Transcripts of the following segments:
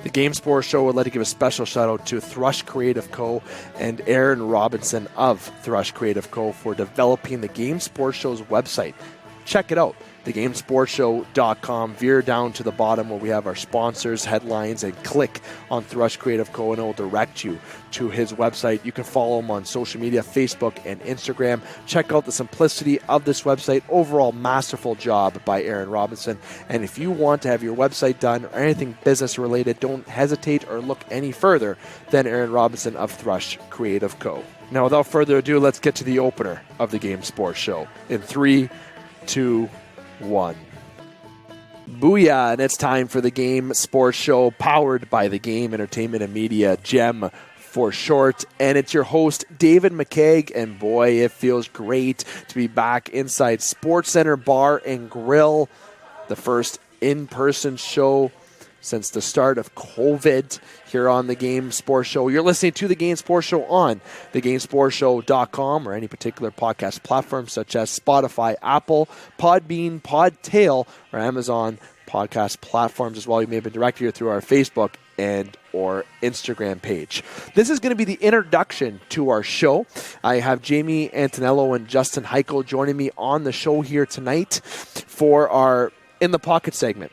The Game Sports Show would like to give a special shout out to Thrush Creative Co. and Aaron Robinson of Thrush Creative Co. for developing the Game Sports Show's website. Check it out, thegamesportshow.com. Veer down to the bottom where we have our sponsors, headlines, and click on Thrush Creative Co. and it will direct you to his website. You can follow him on social media, Facebook and Instagram. Check out the simplicity of this website. Overall, masterful job by Aaron Robinson. And if you want to have your website done or anything business related, don't hesitate or look any further than Aaron Robinson of Thrush Creative Co. Now, without further ado, let's get to the opener of the Game Sports Show. In 3, 2, 1. Booyah, and it's time for the Game Sports Show, powered by the Game Entertainment and Media, GEM for short. And it's your host, David McCaig, and boy, it feels great to be back inside Sportscenter Bar and Grill, the first in-person show since the start of COVID here on the Game Sports Show. You're listening to the Game Sports Show on thegamesportshow.com or any particular podcast platform such as Spotify, Apple, Podbean, Podtail, or Amazon podcast platforms as well. You may have been directed here through our Facebook and or Instagram page. This is going to be the introduction to our show. I have Jamie Antonello and Justin Hykel joining me on the show here tonight for our In the Pocket segment.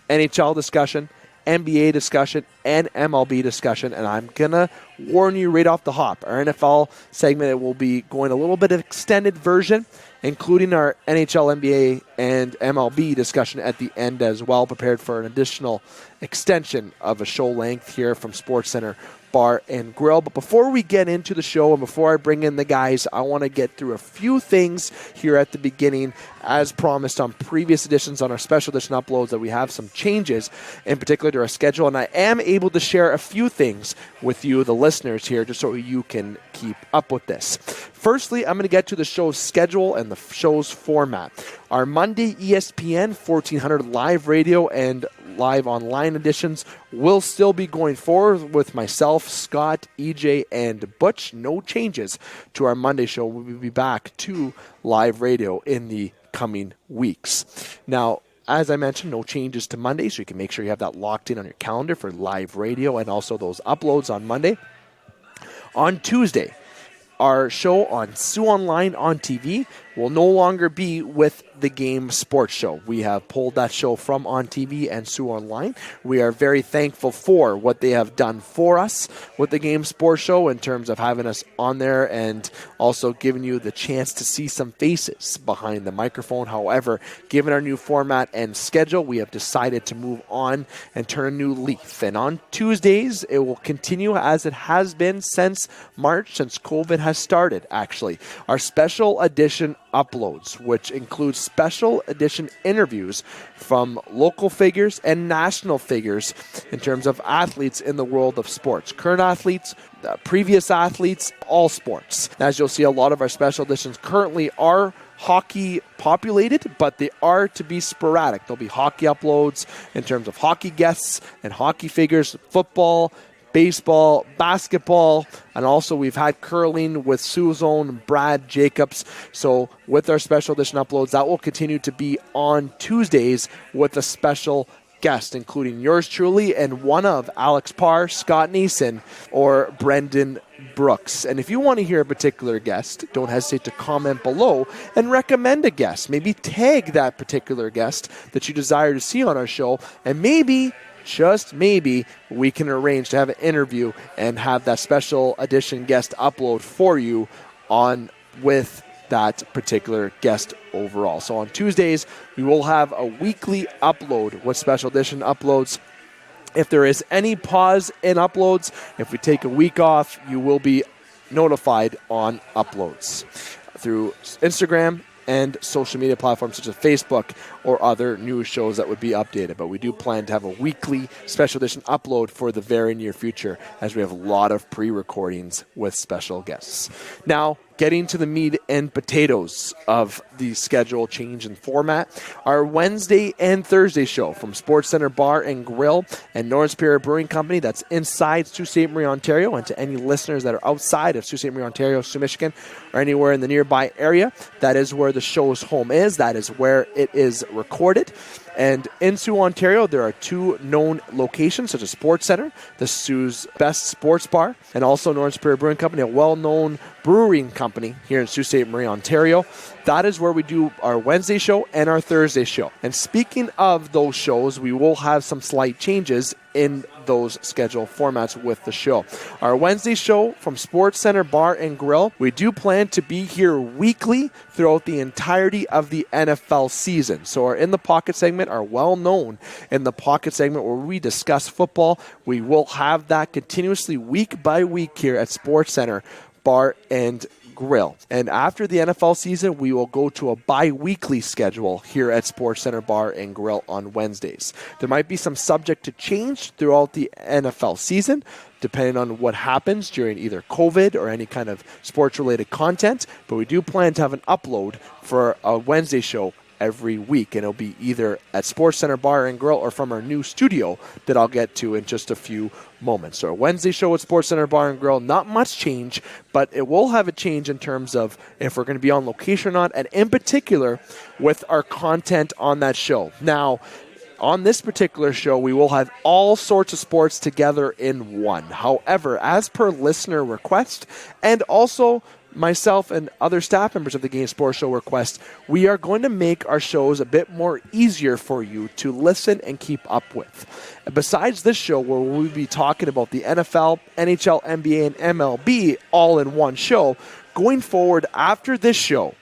NHL discussion, NBA discussion, and MLB discussion, and I'm going to warn you right off the hop. Our NFL segment, it will be going a little bit of extended version, including our NHL, NBA, and MLB discussion at the end as well, prepared for an additional extension of a show length here from SportsCenter Bar and Grill. But before we get into the show and before I bring in the guys, I want to get through a few things here at the beginning. As promised on previous editions on our special edition uploads, that we have some changes in particular to our schedule, and I am able to share a few things with you, the listeners here, just so you can keep up with this. Firstly, I'm going to get to the show's schedule and the show's format. Our Monday ESPN 1400 live radio and live online editions will still be going forward with myself, Scott, EJ, and Butch. No changes to our Monday show. We'll be back to live radio in the coming weeks. Now, as I mentioned, no changes to Monday, so you can make sure you have that locked in on your calendar for live radio and also those uploads on Monday. On Tuesday, our show on Sioux Online on TV will no longer be with the Game Sports Show. We have pulled that show from On TV and Sioux Online. We are very thankful for what they have done for us with the Game Sports Show in terms of having us on there and also giving you the chance to see some faces behind the microphone. However, given our new format and schedule, we have decided to move on and turn a new leaf. And on Tuesdays, it will continue as it has been since March, since COVID has started, actually. Our special edition uploads, which includes special edition interviews from local figures and national figures in terms of athletes in the world of sports. Current athletes, previous athletes, all sports. As you'll see, a lot of our special editions currently are hockey populated, but they are to be sporadic. There'll be hockey uploads in terms of hockey guests and hockey figures, football, baseball, basketball, and also we've had curling with Sue's own Brad Jacobs. So with our special edition uploads, that will continue to be on Tuesdays with a special guest, including yours truly and one of Alex Parr, Scott Neeson, or Brendan Brooks. And if you want to hear a particular guest, don't hesitate to comment below and recommend a guest. Maybe tag that particular guest that you desire to see on our show, and maybe, just maybe, we can arrange to have an interview and have that special edition guest upload for you on with that particular guest overall. So on Tuesdays, we will have a weekly upload with special edition uploads. If there is any pause in uploads, if we take a week off, you will be notified on uploads through Instagram and social media platforms such as Facebook or other news shows that would be updated. But we do plan to have a weekly special edition upload for the very near future, as we have a lot of pre-recordings with special guests. Now, getting to the meat and potatoes of the schedule change in format, our Wednesday and Thursday show from SportsCenter Bar and Grill and Northern Superior Brewing Company, that's inside Sault Ste. Marie, Ontario, and to any listeners that are outside of Sault Ste. Marie, Ontario, Sault, Michigan, or anywhere in the nearby area, that is where the show's home is. That is where it is recorded. And in Sault, Ontario, there are 2 known locations, such as Sportscenter, the Sault's best sports bar, and also Northern Superior Brewing Company, a well-known brewing company here in Sault Ste. Marie, Ontario. That is where we do our Wednesday show and our Thursday show. And speaking of those shows, we will have some slight changes in those schedule formats with the show. Our Wednesday show from Sportscenter Bar and Grill, we do plan to be here weekly throughout the entirety of the NFL season. So our In the Pocket segment are well known in the Pocket segment where we discuss football. We will have that continuously week by week here at Sportscenter Bar and Grill. And after the NFL season, we will go to a bi-weekly schedule here at Sportscenter Bar and Grill on Wednesdays. There might be some subject to change throughout the NFL season, depending on what happens during either COVID or any kind of sports-related content. But we do plan to have an upload for a Wednesday show every week, and it'll be either at Sportscenter Bar and Grill or from our new studio that I'll get to in just a few moments. So our Wednesday show at Sportscenter Bar and Grill, not much change, but it will have a change in terms of if we're going to be on location or not, and in particular with our content on that show. Now, on this particular show, we will have all sorts of sports together in one. However, as per listener request, and also myself and other staff members of the Game Sports Show request, we are going to make our shows a bit more easier for you to listen and keep up with. Besides this show, where we'll be talking about the NFL, NHL, NBA, and MLB all in one show, going forward after this show,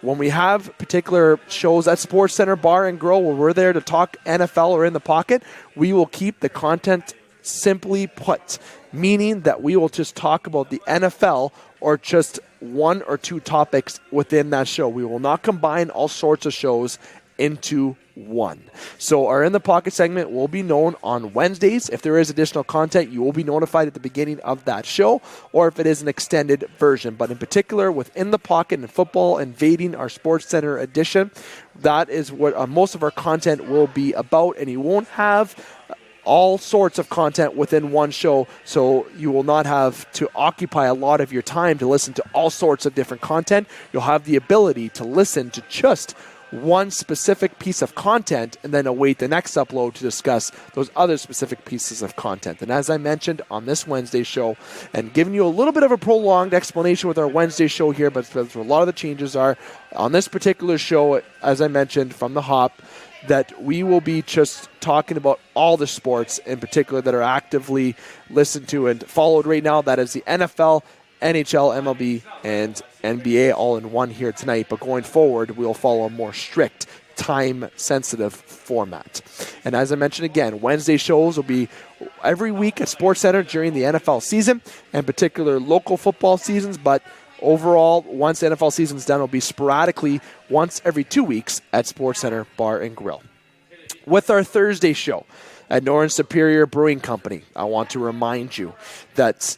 when we have particular shows at Sportscenter Bar and Grill where we're there to talk NFL or In the Pocket, we will keep the content simply put, meaning that we will just talk about the NFL or just 1 or 2 topics within that show. We will not combine all sorts of shows into one. So our In the Pocket segment will be known on Wednesdays. If there is additional content, you will be notified at the beginning of that show, or if it is an extended version. But in particular, with In the Pocket and football invading our Sports Center edition, that is what most of our content will be about, and you won't have all sorts of content within one show, so you will not have to occupy a lot of your time to listen to all sorts of different content. You'll have the ability to listen to just one specific piece of content and then await the next upload to discuss those other specific pieces of content. And as I mentioned on this Wednesday show, and giving you a little bit of a prolonged explanation with our Wednesday show here, but a lot of the changes are on this particular show, as I mentioned from the hop, that we will be just talking about all the sports in particular that are actively listened to and followed right now. That is the NFL, NHL, MLB, and NBA all in one here tonight. But going forward, we'll follow a more strict, time-sensitive format. And as I mentioned again, Wednesday shows will be every week at SportsCenter during the NFL season, and particular local football seasons, but overall, once the NFL season's done, it'll be sporadically once every 2 weeks at Sportscenter Bar and Grill. With our Thursday show at Northern Superior Brewing Company, I want to remind you that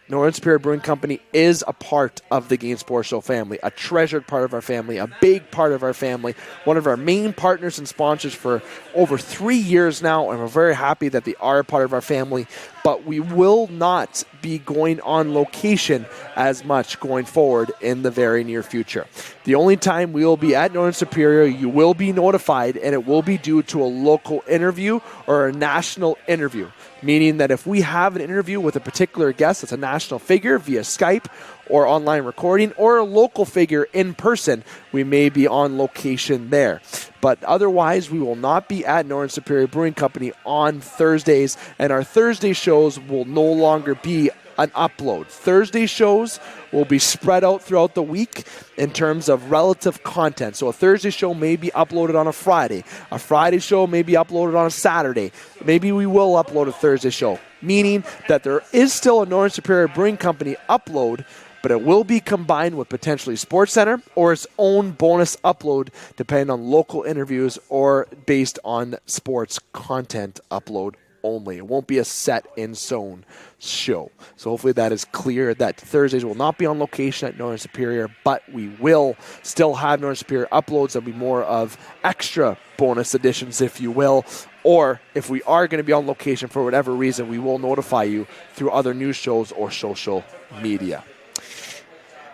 Northern Superior Brewing Company is a part of the Game Sports Show family, a treasured part of our family, a big part of our family, one of our main partners and sponsors for over 3 years now, and we're very happy that they are a part of our family. But we will not be going on location as much going forward in the very near future. The only time we will be at Northern Superior, you will be notified, and it will be due to a local interview or a national interview. Meaning that if we have an interview with a particular guest that's a national figure via Skype or online recording, or a local figure in person, we may be on location there. But otherwise, we will not be at Northern Superior Brewing Company on Thursdays, and our Thursday shows will no longer be an upload. Thursday shows will be spread out throughout the week in terms of relative content. So a Thursday show may be uploaded on a Friday. A Friday show may be uploaded on a Saturday. Maybe we will upload a Thursday show, meaning that there is still a Northern Superior Brewing Company upload, but it will be combined with potentially SportsCenter or its own bonus upload depending on local interviews or based on sports content upload only. It won't be a set in zone show. So hopefully that is clear that Thursdays will not be on location at Northern Superior, but we will still have Northern Superior uploads. There'll be more of extra bonus editions, if you will. Or if we are going to be on location for whatever reason, we will notify you through other news shows or social media.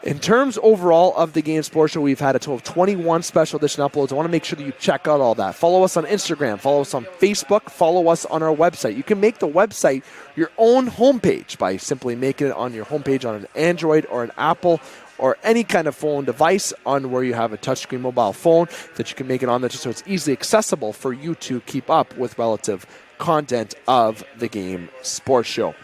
In terms overall of the Game Sports Show, we've had a total of 21 special edition uploads. I want to make sure that you check out all that. Follow us on Instagram, follow us on Facebook, follow us on our website. You can make the website your own homepage by simply making it on your homepage on an Android or an Apple or any kind of phone device on where you have a touchscreen mobile phone that you can make it on there just so it's easily accessible for you to keep up with relative content of the Game Sports Show.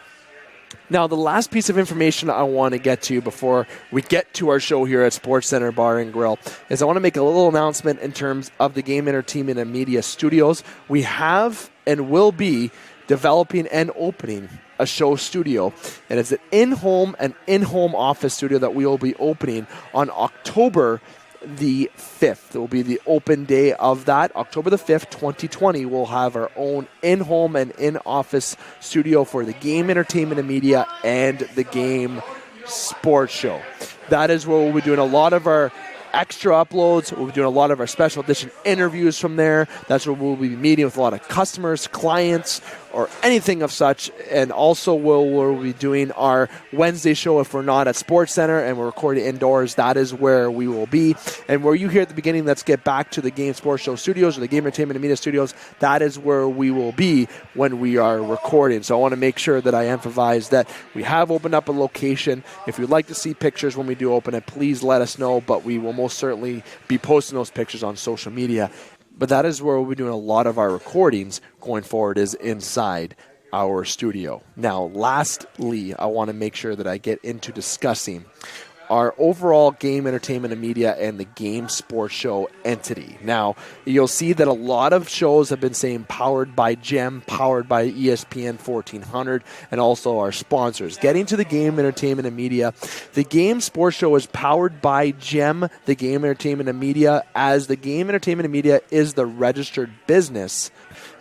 Now, the last piece of information I want to get to before we get to our show here at Sportscenter Bar and Grill is I want to make a little announcement in terms of the Game Entertainment and Media Studios. We have and will be developing and opening a show studio, and it's an in-home office studio that we will be opening on October the 5th. It will be the open day of that. October the 5th, 2020, we'll have our own in-home and in-office studio for the Game Entertainment and Media and the Game Sports Show. That is where we'll be doing a lot of our extra uploads. We'll be doing a lot of our special edition interviews from there. That's where we'll be meeting with a lot of customers, clients, or anything of such. And also we'll be doing our Wednesday show if we're not at Sports Center and we're recording indoors. That is where we will be. And where you hear at the beginning, let's get back to the Game Sports Show studios or the Game Entertainment and Media studios. That is where we will be when we are recording. So I want to make sure that I emphasize that we have opened up a location. If you'd like to see pictures when we do open it, please let us know. But we will most certainly be posting those pictures on social media. But that is where we'll be doing a lot of our recordings going forward, is inside our studio. Now, lastly, I want to make sure that I get into discussing our overall Game Entertainment and Media and the Game Sports Show entity. Now, you'll see that a lot of shows have been saying powered by GEM, powered by ESPN 1400, and also our sponsors. Getting to the Game Entertainment and Media, the Game Sports Show is powered by GEM, the Game Entertainment and Media, as the Game Entertainment and Media is the registered business.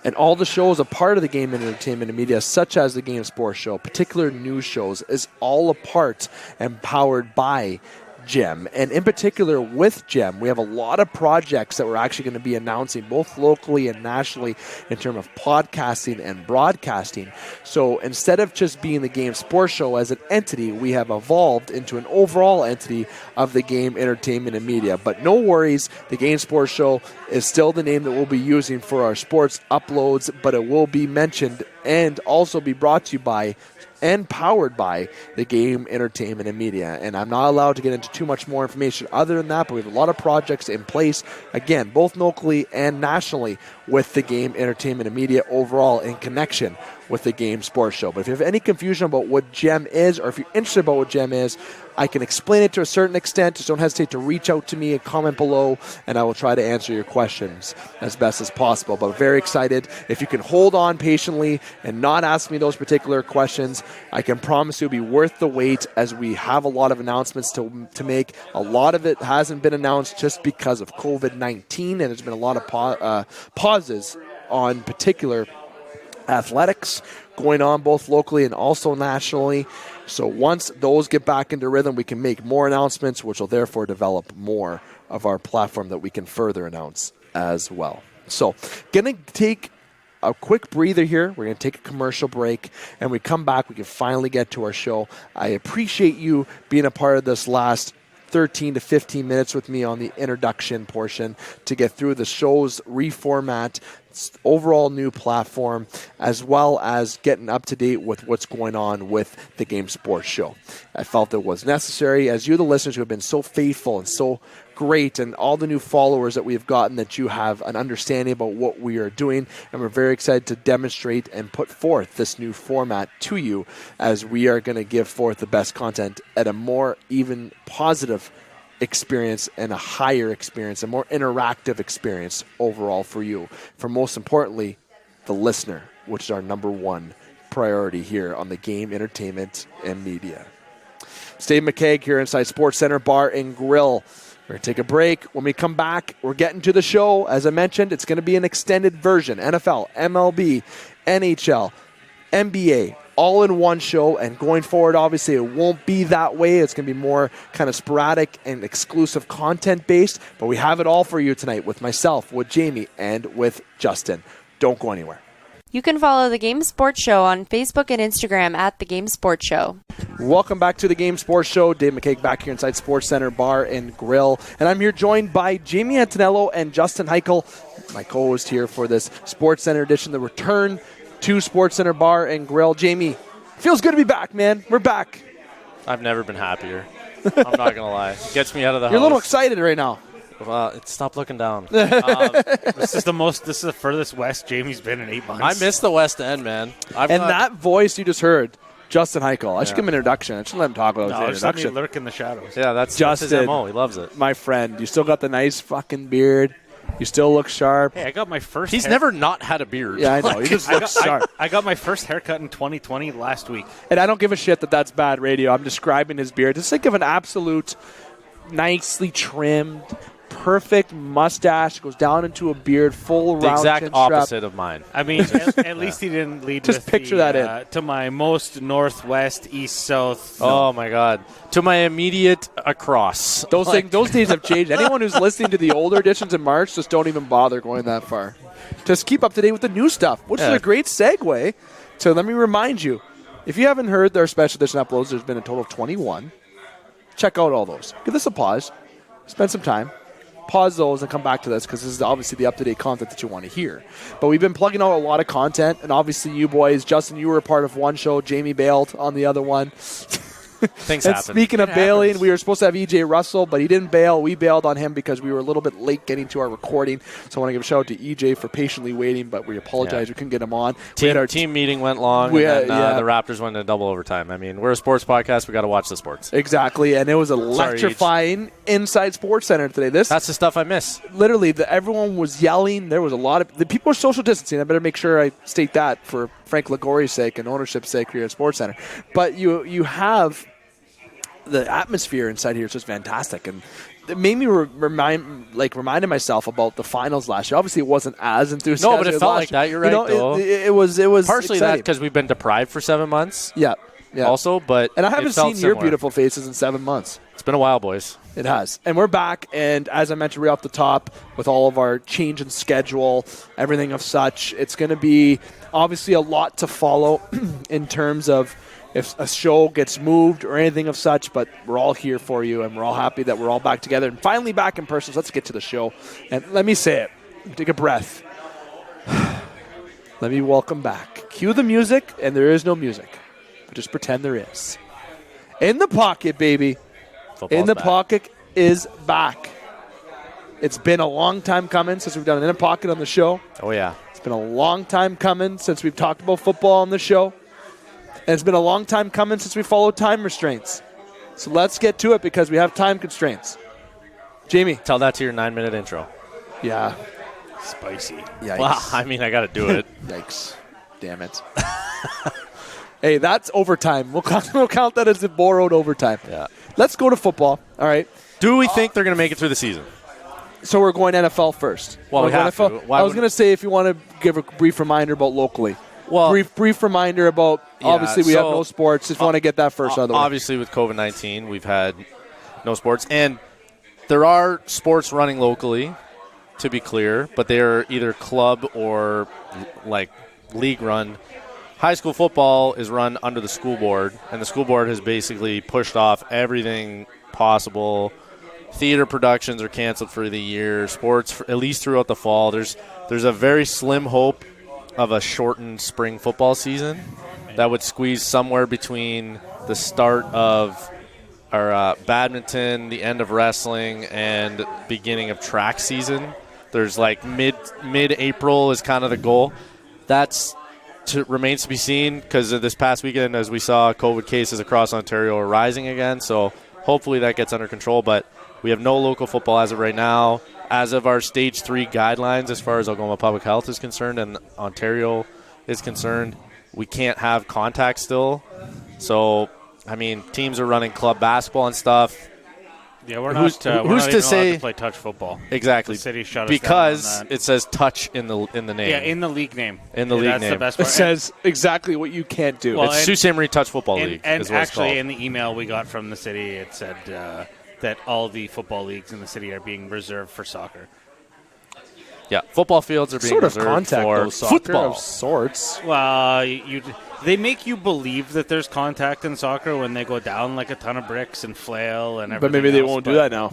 And all the shows a part of the Game Entertainment and Media, such as the Game Sports Show, particular news shows, is all a part and powered by GEM. And in particular with GEM, we have a lot of projects that we're actually going to be announcing both locally and nationally in terms of podcasting and broadcasting. So instead of just being the Game Sports Show as an entity, we have evolved into an overall entity of the Game Entertainment and Media. But no worries, the Game Sports Show is still the name that we'll be using for our sports uploads, but it will be mentioned and also be brought to you by and powered by the Game Entertainment and Media. And I'm not allowed to get into too much more information other than that, but we have a lot of projects in place, again, both locally and nationally, with the Game Entertainment and Media overall in connection with the Game Sports Show. But if you have any confusion about what GEM is, or if you're interested about what GEM is, I can explain it to a certain extent. Just don't hesitate to reach out to me and comment below, and I will try to answer your questions as best as possible. But very excited. If you can hold on patiently and not ask me those particular questions, I can promise you it'll be worth the wait, as we have a lot of announcements to make. A lot of it hasn't been announced just because of COVID-19, and there's been a lot of pauses on particular athletics going on both locally and also nationally. So once those get back into rhythm, we can make more announcements, which will therefore develop more of our platform that we can further announce as well. So going to take a quick breather here. We're going to take a commercial break, and we come back, we can finally get to our show. I appreciate you being a part of this last 13 to 15 minutes with me on the introduction portion to get through the show's reformat, overall new platform, as well as getting up to date with what's going on with the Game Sports Show. I felt it was necessary, as you, the listeners, who have been so faithful and so great, and all the new followers that we have gotten, that you have an understanding about what we are doing, and we're very excited to demonstrate and put forth this new format to you, as we are going to give forth the best content at a more even positive experience and a higher experience, a more interactive experience overall for you, for most importantly, the listener, which is our number one priority here on the Game Entertainment and Media. It's David McCaig here inside Sportscenter Bar and Grill. We're going to take a break. When we come back, we're getting to the show. As I mentioned, it's going to be an extended version. NFL, MLB, NHL, NBA, all in one show. And going forward, obviously, it won't be that way. It's going to be more kind of sporadic and exclusive content-based. But we have it all for you tonight with myself, with Jamie, and with Justin. Don't go anywhere. You can follow The Game Sports Show on Facebook and Instagram at The Game Sports Show. Welcome back to the Game Sports Show. Dave McCaig back here inside Sportscenter Bar and Grill. And I'm here joined by Jamie Antonello and Justin Hykel, my co-host here for this SportsCenter edition, the return to Sportscenter Bar and Grill. Jamie, feels good to be back, man. We're back. I've never been happier. I'm not going to lie. It gets me out of the house. You're a little excited right now. Well, stop looking down. This is the furthest west Jamie's been in 8 months. I miss the West End, man. That voice you just heard, Justin Hykel. I should give him an introduction. I should let him talk about his just let me introduction. lurk in the shadows. Yeah, that's Justin, his MO. He loves it. My friend, you still got the nice fucking beard. You still look sharp. Hey, I got my first. He's never not had a beard. Yeah, I know. You just look sharp. I got my first haircut in 2020 last week. And I don't give a shit that that's bad radio. I'm describing his beard. Just think of an absolute nicely trimmed, perfect mustache. Goes down into a beard, full The round exact chin strap. opposite of mine. I mean, at least he didn't lead Just with picture that in. to my most northwest, east, south. Oh, my God. To my immediate across. Those days have changed. Anyone who's listening to the older editions in March, just don't even bother going that far. Just keep up to date with the new stuff, which is a great segue. So let me remind you, if you haven't heard their special edition uploads, there's been a total of 21. Check out all those. Give this a pause. Spend some time. Pause those and come back to this because this is obviously the up-to-date content that you want to hear. But we've been plugging out a lot of content, and obviously you boys, Justin, you were a part of one show. Jamie bailed on the other one. Things and happen. Speaking of bailing, we were supposed to have EJ Russell, but he didn't bail. We bailed on him because we were a little bit late getting to our recording. So I want to give a shout out to EJ for patiently waiting, but we apologize. We couldn't get him on. Team meeting went long, and then the Raptors went into double overtime. I mean, we're a sports podcast. We got to watch the sports. Exactly, and it was electrifying inside SportsCenter today. That's the stuff I miss. Literally, everyone was yelling. There was a lot of – the people were social distancing. I better make sure I state that for Frank Ligori's sake and ownership's sake here at SportsCenter. But you have – the atmosphere inside here is just fantastic, and it made me reminded myself about the finals last year. Obviously, it wasn't as enthusiastic. No, but it felt like that. You're right. Though. It was partially exciting. that because we've been deprived for 7 months. Yeah. Also, but and I haven't seen your beautiful faces in 7 months. It's been a while, boys. It has, and we're back. And as I mentioned right off the top, with all of our change in schedule, everything of such, it's going to be obviously a lot to follow in terms of if a show gets moved or anything of such, but we're all here for you, and we're all happy that we're all back together and finally back in person. So let's get to the show. And let me say it. Take a breath. Let me welcome back. Cue the music, and there is no music. But just pretend there is. In the pocket, baby. Football's in the back. pocket is back. It's been a long time coming since we've done an In the Pocket on the show. Oh, yeah. It's been a long time coming since we've talked about football on the show. And it's been a long time coming since we followed time restraints. So let's get to it because we have time constraints. Jamie. Tell that to your 9-minute intro. Yeah. Spicy. Yikes. Well, I mean, I got to do it. Yikes. Damn it. Hey, that's overtime. We'll count that as a borrowed overtime. Yeah. Let's go to football. All right. Do we think they're going to make it through the season? So we're going NFL first. Well, we have to. I was going to say if you want to give a brief reminder about locally. Well, brief reminder about obviously we have no sports. Just want to get that first out of the way. Obviously, with COVID-19, we've had no sports, and there are sports running locally, to be clear, but they are either club or like league run. High school football is run under the school board, and the school board has basically pushed off everything possible. Theater productions are canceled for the year. Sports, at least throughout the fall, there's a very slim hope of a shortened spring football season that would squeeze somewhere between the start of our badminton, the end of wrestling, and beginning of track season. There's like mid-April is kind of the goal. That's remains to be seen because this past weekend, as we saw, COVID cases across Ontario are rising again. So hopefully that gets under control. But we have no local football as of right now. As of our Stage 3 guidelines, as far as Oklahoma Public Health is concerned and Ontario is concerned, we can't have contact still. So, I mean, teams are running club basketball and stuff. Yeah, we're not allowed to play touch football. Exactly. The city shut us because down on that. It says touch in the name. Yeah, in the league name. In the league that's name. The best It part. says exactly what you can't do. Well, it's Sault Ste. Touch Football League. And is what actually, it's called. in the email we got from the city, it said that all the football leagues in the city are being reserved for soccer. Yeah, football fields are being sort of reserved contact for those soccer football of sorts. Well, you They make you believe that there's contact in soccer when they go down like a ton of bricks and flail and everything. But maybe they else, won't do that now.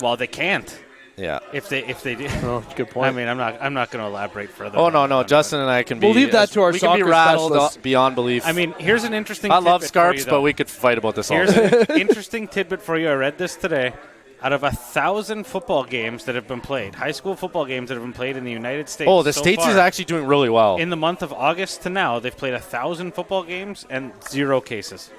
Well, they can't. Yeah. If they do. Oh, good point. I mean, I'm not going to elaborate further. Oh, no. Justin and I can be. We'll leave that to our we soccer can be rattled specialists. beyond belief. I mean, here's an interesting I love tidbit for you, Scarps, though. but we could fight about this all Here's day. an interesting tidbit for you. I read this today. Out of 1,000 football games that have been played, high school football games that have been played in the United States. Oh, the so States far, is actually doing really well. in the month of August to now, they've played 1,000 football games and 0 cases.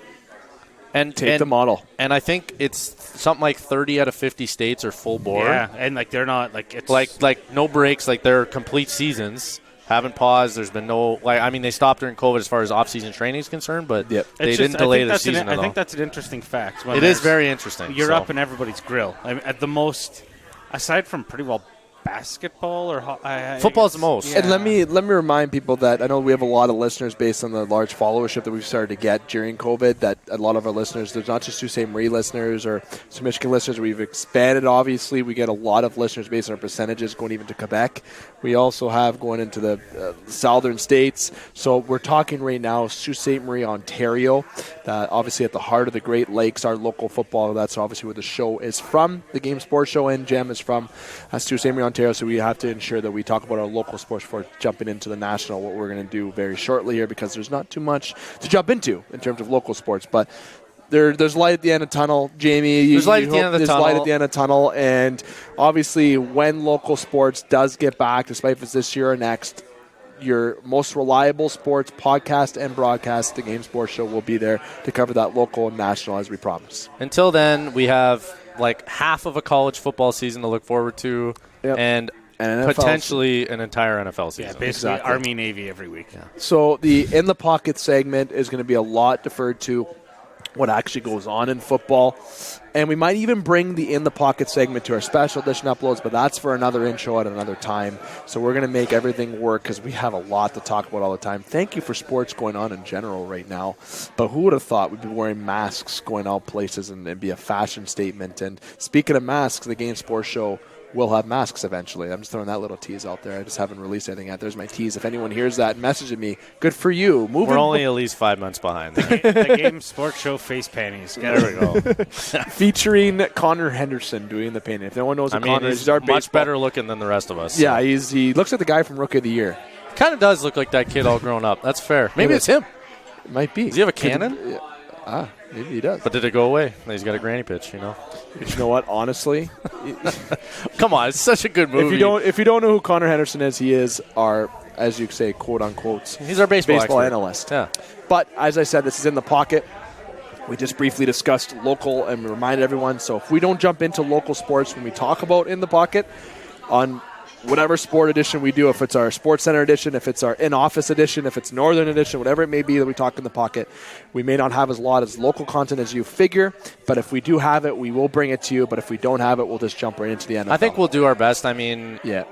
And Take the model. And I think it's something like 30 out of 50 states are full bore. Yeah, and like they're not like it's Like no breaks, like they're complete seasons. Haven't paused. There's been no they stopped during COVID as far as off-season training is concerned, but Yep. they it's didn't just- delay I think the that's season I at all. think that's an interesting fact. When It is there's- very interesting. You're so. up in everybody's grill. I mean, at the most, aside from pretty well basketball or Football's the most. And let me remind people that I know we have a lot of listeners based on the large followership that we've started to get during COVID, that a lot of our listeners, there's not just Sault Ste. Marie listeners or some Michigan listeners. We've expanded, obviously. We get a lot of listeners based on our percentages going even to Quebec. We also have going into the southern states. So we're talking right now Sault Ste. Marie, Ontario, obviously at the heart of the Great Lakes, our local football. That's obviously where the show is from. The Game Sports Show and Gem is from Sault Ste. Marie, Ontario. So we have to ensure that we talk about our local sports before jumping into the national, what we're going to do very shortly here, because there's not too much to jump into in terms of local sports. But there's light at the end of the tunnel, Jamie. There's light at the end of the there's tunnel. light at the end of the tunnel, and obviously when local sports does get back, despite if it's this year or next, your most reliable sports podcast and broadcast, the Game Sports Show, will be there to cover that local and national as we promise. Until then, we have like half of a college football season to look forward to, and NFL potentially an entire NFL season. Yeah, basically Exactly. Army Navy every week. Yeah. So the In the Pocket segment is going to be a lot deferred to what actually goes on in football. And we might even bring the In the Pocket segment to our special edition uploads, but that's for another intro at another time. So we're going to make everything work because we have a lot to talk about all the time. Thank you for sports going on in general right now. But who would have thought we'd be wearing masks going out places and be a fashion statement? And speaking of masks, the Game Sports Show will have masks eventually. I'm just throwing that little tease out there. I just haven't released anything yet. There's my tease. If anyone hears that and messages me, good for you. We're only at least 5 months behind. The Game Sports Show face panties. There we go. Featuring Connor Henderson doing the painting. If no one knows who Connor is, he's he's our much baseball. better looking than the rest of us. Yeah, he looks like the guy from Rookie of the Year. Kind of does look like that kid all grown up. That's fair. Maybe it's him. It might be. Does he have a cannon? Maybe he does. But did it go away? He's got a granny pitch, you know. You know what? Honestly, Come on, it's such a good movie. if you don't know who Connor Henderson is, he is our, as you say, quote unquote, He's our baseball expert. analyst. Yeah. But as I said, this is In the Pocket. We just briefly discussed local and reminded everyone. So if we don't jump into local sports when we talk about In the Pocket on whatever sport edition we do, if it's our Sportscenter edition, if it's our in-office edition, if it's Northern edition, whatever it may be that we talk In the Pocket, we may not have as lot as local content as you figure, but if we do have it, we will bring it to you. But if we don't have it, we'll just jump right into the NFL. I think we'll do our best. I mean, get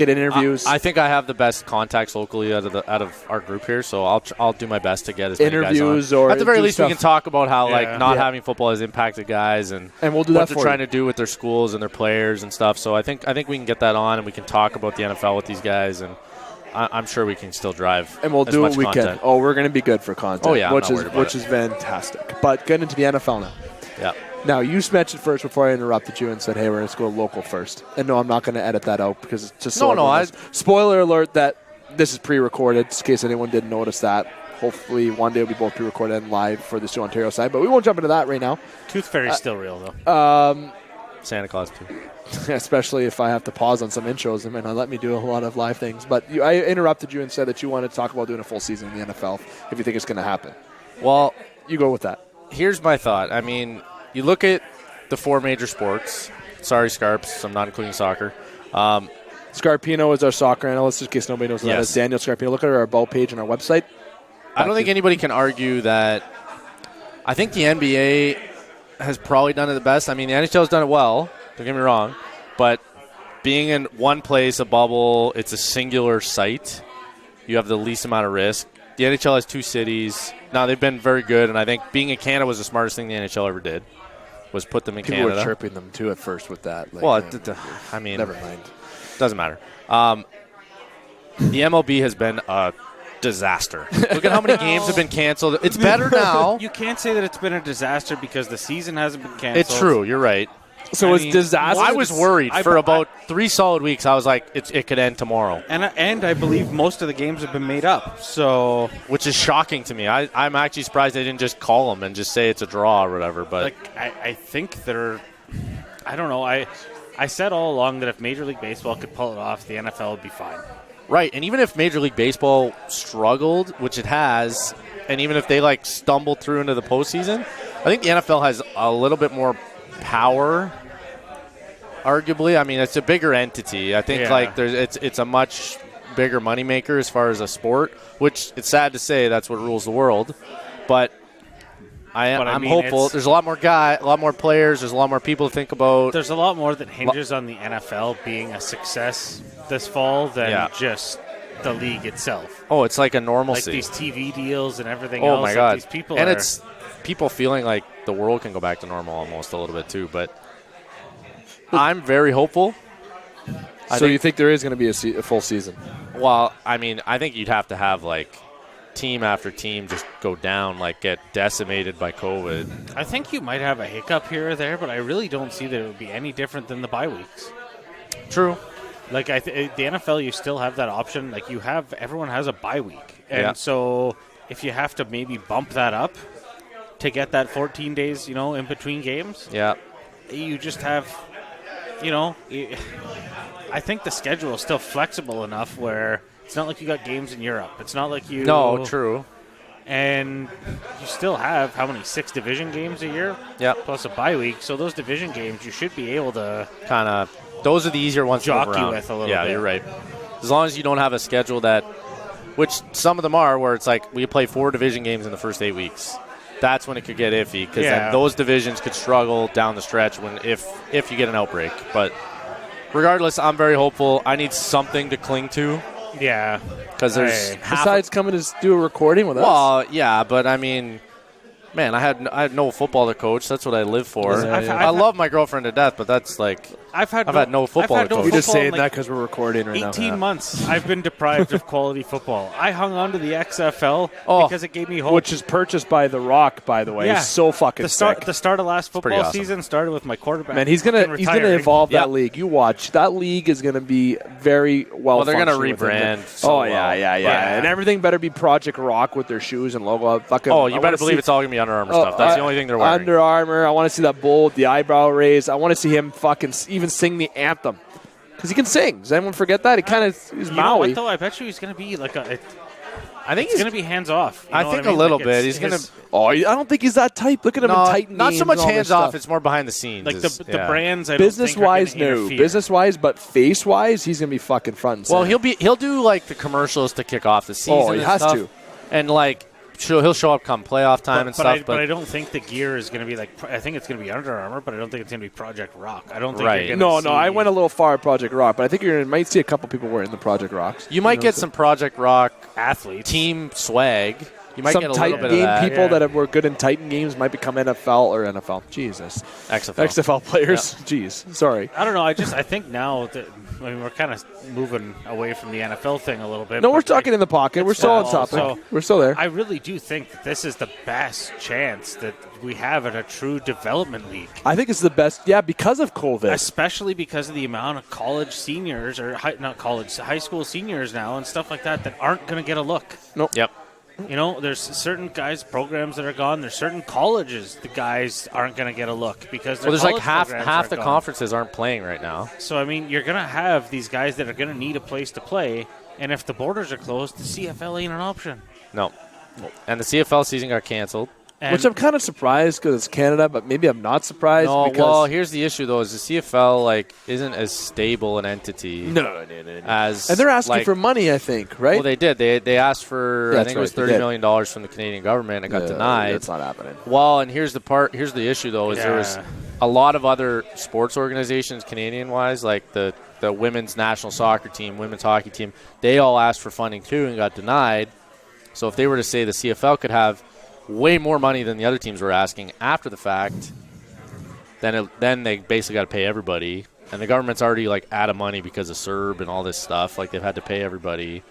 interviews. I think I have the best contacts locally out of our group here, so I'll do my best to get as many interviews guys on. or at the very do least stuff. we can talk about how not Yeah. having football has impacted guys and we'll do what that they're for trying you. to do with their schools and their players and stuff. So I think we can get that on and we can talk about the NFL with these guys, and I'm sure we can still drive. And we'll as do much what we content. can. Oh, we're going to be good for content. Oh, yeah, I'm which not is worried about which it. is fantastic. But getting into the NFL now. Yeah. Now, you mentioned first before I interrupted you and said, hey, we're going to go local first. And no, I'm not going to edit that out because it's just so everyone knows. Spoiler alert that this is pre-recorded, just in case anyone didn't notice that. Hopefully one day it'll be both pre-recorded and live for the Sault Ontario side. But we won't jump into that right now. Tooth Fairy's still real, though. Santa Claus, too. Especially if I have to pause on some intros, they might not let me do a lot of live things. But I interrupted you and said that you wanted to talk about doing a full season in the NFL if you think it's going to happen. Well, you go with that. Here's my thought. I mean, you look at the 4 major sports. Sorry, Scarps, I'm not including soccer. Scarpino is our soccer analyst, in case nobody knows who that is. Daniel Scarpino. Look at our about page on our website. I don't think anybody can argue that. I think the NBA has probably done it the best. I mean, the NHL has done it well. Don't get me wrong. But being in one place, a bubble, it's a singular site. You have the least amount of risk. The NHL has 2 cities. Now, they've been very good, and I think being in Canada was the smartest thing the NHL ever did, was put them in People Canada. were chirping them, too, at first with that. Like, well, I mean, never mind. Doesn't matter. The MLB has been a disaster. Look at how many games have been canceled. It's better now. You can't say that it's been a disaster because the season hasn't been canceled. It's true. You're right. So it's disaster. I was worried for about 3 solid weeks. I was like, it could end tomorrow. And I believe most of the games have been made up. So, which is shocking to me. I'm actually surprised they didn't just call them and just say it's a draw or whatever. But I think they're – I don't know. I said all along that if Major League Baseball could pull it off, the NFL would be fine. Right, and even if Major League Baseball struggled, which it has, and even if they stumbled through into the postseason, I think the NFL has a little bit more power. Arguably, I mean, it's a bigger entity. I think it's a much bigger moneymaker as far as a sport, which it's sad to say that's what rules the world, but I'm hopeful. There's a lot more a lot more players. There's a lot more people to think about. There's a lot more that hinges on the NFL being a success this fall than just the league itself. Oh, it's like a normalcy. Like these TV deals and everything else. Oh, my God. These people it's people feeling like the world can go back to normal almost a little bit too. But I'm very hopeful. So you think there is going to be a full season? Well, I mean, I think you'd have to have team after team just go down, get decimated by COVID. I think you might have a hiccup here or there, but I really don't see that it would be any different than the bye weeks. True. The NFL, you still have that option. Everyone has a bye week. And so if you have to maybe bump that up to get that 14 days, in between games, you just have, I think the schedule is still flexible enough where it's not like you got games in Europe. It's not like you... No, true. And you still have, 6 division games a year? Yeah. Plus a bye week. So those division games, you should be able to... kind of... Those are the easier ones to move around. With a little bit. Yeah, you're right. As long as you don't have a schedule that... Which some of them are, where it's we play 4 division games in the first 8 weeks. That's when it could get iffy, because then those divisions could struggle down the stretch if you get an outbreak. But regardless, I'm very hopeful. I need something to cling to. Yeah. Because there's besides coming to do a recording with us. Well, yeah, but I mean, man, I had no football to coach. That's what I live for. I love my girlfriend to death, but that's I've had no football to coach. You're just saying that because we're recording right now. 18 months I've been deprived of quality football. I hung on to the XFL because it gave me hope. Which is purchased by The Rock, by the way. Yeah. He's so fucking sick. The start of last football season started with my quarterback. Man, he's gonna evolve that league. You watch. That league is gonna be very well. They're gonna rebrand. Yeah. And everything better be Project Rock with their shoes and logo. You better believe it's all gonna be Under Armour stuff. That's the only thing they're wearing. Under Armour. I want to see that bull with the eyebrow raised. I want to see him fucking even sing the anthem. Because he can sing. Does anyone forget that? He kind of is Maui. Know what, though? I bet you he's going to be I think he's going to be hands off. I think a little bit. He's going to. Oh, I don't think he's that type. Look at him in Titan. Not so much hands off. It's more behind the scenes. The brands. Business wise, no. Business wise, but face wise, he's going to be fucking front and center. Well, he'll do the commercials to kick off the season. Oh, he has to. And he'll show up come playoff time and stuff. But I don't think the gear is going to be I think it's going to be Under Armour, but I don't think it's going to be Project Rock. I don't think you're going to see... I went a little far at Project Rock, but I think you might see a couple people wearing the Project Rocks. You might get some Project Rock athletes, team swag. You might some get a Titan little bit game of that. People that were good in Titan games might become NFL. Jesus. XFL players. Yeah. Jeez. Sorry. I don't know. I think now that we're kind of moving away from the NFL thing a little bit. No, we're talking in the pocket. We're still on topic. So we're still there. I really do think that this is the best chance that we have at a true development league. I think it's the best, because of COVID. Especially because of the amount of college seniors, or high school seniors now and stuff like that aren't going to get a look. Nope. Yep. There's certain programs that are gone. There's certain colleges the guys aren't going to get a look because there's half the conferences aren't playing right now. So, I mean, you're going to have these guys that are going to need a place to play, and if the borders are closed, the CFL ain't an option. No. And the CFL season got canceled. Which I'm kind of surprised because it's Canada, but maybe I'm not surprised. No, because well, here's the issue, though, is the CFL, isn't as stable an entity. No. As, and they're asking for money, I think, right? Well, they did. They asked for, I think it was $30 million from the Canadian government. It got denied. That's not happening. Well, and here's the issue, though, is there was a lot of other sports organizations, Canadian-wise, like the women's national soccer team, women's hockey team, they all asked for funding, too, and got denied. So if they were to say the CFL could have way more money than the other teams were asking after the fact, then they basically got to pay everybody. And the government's already out of money because of CERB and all this stuff. They've had to pay everybody.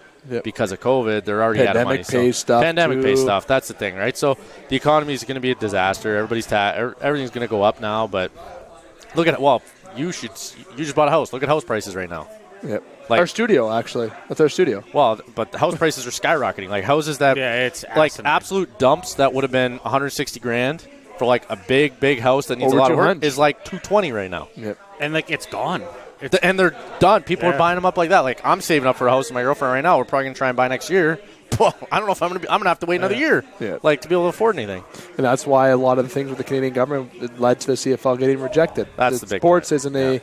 because of COVID. They're already out of money. Pandemic pay stuff. That's the thing, right? So the economy is going to be a disaster. Everything's going to go up now. But look at it. Well, you just bought a house. Look at house prices right now. Yep. Like, our studio, actually. That's our studio. Well, but the house prices are skyrocketing. Like houses that, it's like absolute dumps that would have been $160,000 for like a big house that needs a lot of work is like $220 right now. Yep. And like it's gone. And they're done. People are buying them up like that. Like I'm saving up for a house with my girlfriend right now. We're probably gonna try and buy next year. Well, I don't know if I'm gonna have to wait another year, like to be able to afford anything. And that's why a lot of the things with the Canadian government led to the CFL getting rejected. That's the big sports point. Isn't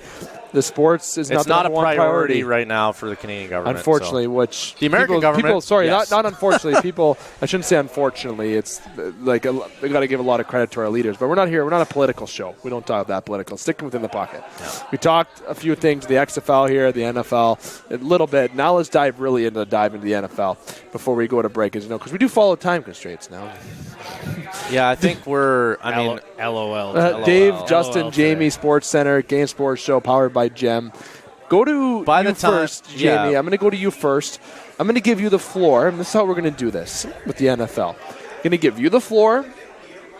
the sports is not a priority right now for the Canadian government. Unfortunately, which the American government. Not unfortunately. People, I shouldn't say unfortunately. It's like we got to give a lot of credit to our leaders, but we're not here. We're not a political show. We don't talk that political. Sticking within the pocket. Yeah. We talked a few things: the XFL here, the NFL, a little bit. Now let's dive into the NFL before we go to break, as you know, because we do follow time constraints now. Yeah, I think we're. I mean, LOL. Dave, Justin, Jamie, Sportscenter Game Sports Show, powered by Gem. Go to first, Jamie. I'm going to go to you first. I'm going to give you the floor, and this is how we're going to do this with the NFL. I'm going to give you the floor.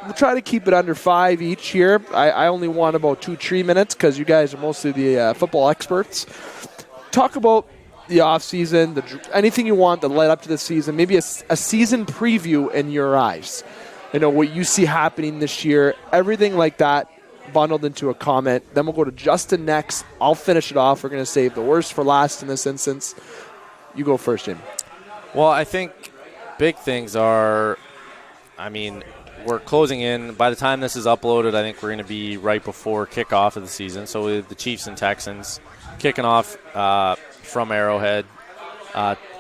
We'll try to keep it under 5 each here. I only want about 2-3 minutes because you guys are mostly the football experts. Talk about the offseason, anything you want that led up to the season, maybe a season preview in your eyes. You know, what you see happening this year, everything like that bundled into a comment. Then we'll go to Justin next. I'll finish it off. We're going to save the worst for last in this instance. You go first, Jim. Well, I think big things are, I mean, we're closing in. By the time this is uploaded, I think we're going to be right before kickoff of the season. So with the Chiefs and Texans kicking off from Arrowhead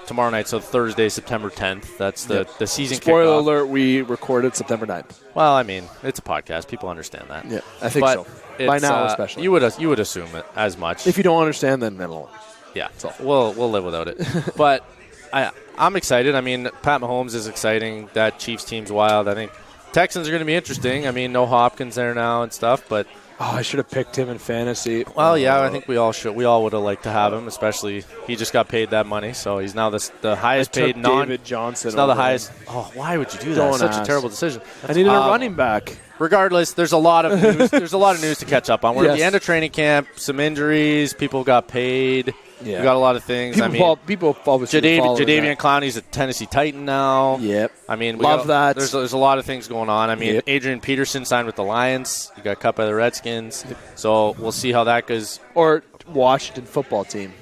tomorrow night, so Thursday, September 10th. That's the season kickoff. Spoiler alert, we recorded September 9th. Well, I mean, it's a podcast. People understand that. Yeah, I think so. By now, especially. You would assume it as much. If you don't understand, then it'll. Yeah, we'll live without it. But I'm excited. I mean, Pat Mahomes is exciting. That Chiefs team's wild. I think Texans are going to be interesting. I mean, no Hopkins there now and stuff, but I should have picked him in fantasy. Well, yeah, I think we all should. We all would have liked to have him, especially he just got paid that money, so he's now the highest paid David Johnson. He's now the highest. Oh, why would you do that? Such a terrible decision. I needed a running back. Regardless, there's a lot of news. There's a lot of news to catch up on. We're at the end of training camp. Some injuries. People got paid. Yeah. We got a lot of things. People Jadeveon Clowney's a Tennessee Titan now. Yep. I mean, love that. There's a lot of things going on. I mean, Adrian Peterson signed with the Lions. He got cut by the Redskins. So we'll see how that goes. Or Washington football team.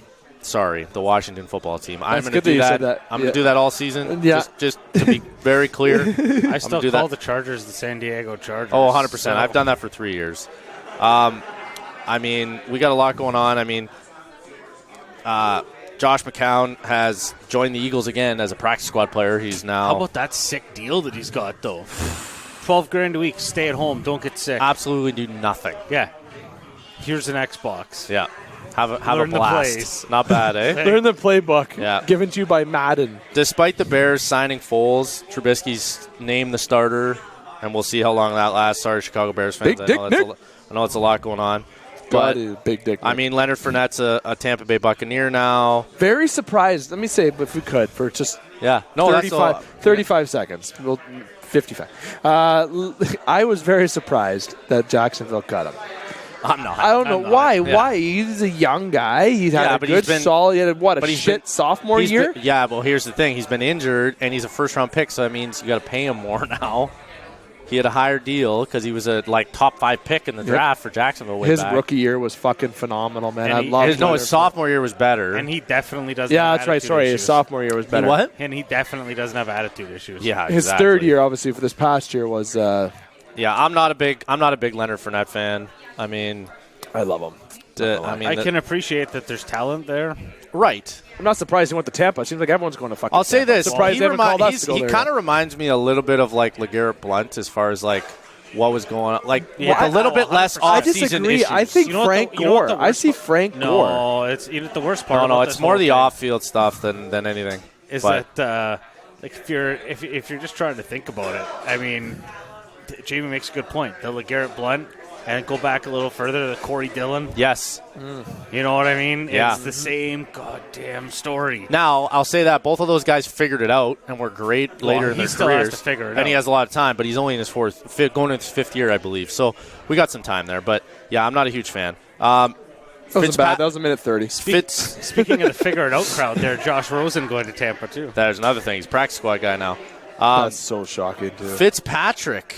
Sorry, the Washington football team. I'm going to do that. I'm going to do that all season. Yeah. Just to be very clear. I still call the Chargers the San Diego Chargers. Oh, 100%. So. I've done that for 3 years. I mean, we got a lot going on. I mean, Josh McCown has joined the Eagles again as a practice squad player. He's now. How about that sick deal that he's got, though? $12,000 a week. Stay at home. Don't get sick. Absolutely do nothing. Yeah. Here's an Xbox. Yeah. Have a blast. Not bad, eh? Learn the playbook. Yeah. Given to you by Madden. Despite the Bears signing Foles, Trubisky's named the starter, and we'll see how long that lasts. Sorry, Chicago Bears fans. I know it's a lot going on. But, big dick. I mean, Leonard Fournette's a Tampa Bay Buccaneer now. Very surprised. Let me say, if we could, for just 35 seconds. Well, 55. I was very surprised that Jacksonville cut him. I'm not. I don't know why. Yeah. Why? He's a young guy. He's had a good, solid. He had sophomore year? Well, here's the thing. He's been injured, and he's a first-round pick, so that means you got to pay him more now. He had a higher deal because he was a top 5 pick in the draft for Jacksonville. His rookie year was fucking phenomenal, man. His sophomore year was better, and he definitely doesn't. Yeah, that's right. Sorry, his sophomore year was better. What? And he definitely doesn't have attitude issues. Yeah, his third year, obviously, for this past year was. I'm not a big Leonard Fournette fan. I mean, I love him. I can appreciate that there's talent there. Right. I'm not surprised he went to Tampa. It seems like everyone's going to fucking I'll say this. Surprised they haven't called us to go there. He kind of reminds me a little bit of LeGarrette Blount as far as what was going on. With a little bit less off-season issues. I think Frank Gore. I see Frank Gore. No, it's the worst part. No, it's more the off-field stuff than anything. Is that if you're just trying to think about it? I mean, Jamie makes a good point. The LeGarrette Blount, And go back a little further to Corey Dillon. Yes. You know what I mean? Yeah. It's the same goddamn story. Now, I'll say that both of those guys figured it out and were great later in their he still careers. has to figure it out. And he has a lot of time, but he's only in his going into his fifth year, I believe. So we got some time there. But, yeah, I'm not a huge fan. That wasn't bad. That was a minute 30. Speaking of the figure it out crowd there, Josh Rosen going to Tampa, too. There's another thing. He's a practice squad guy now. That's so shocking, too. Fitzpatrick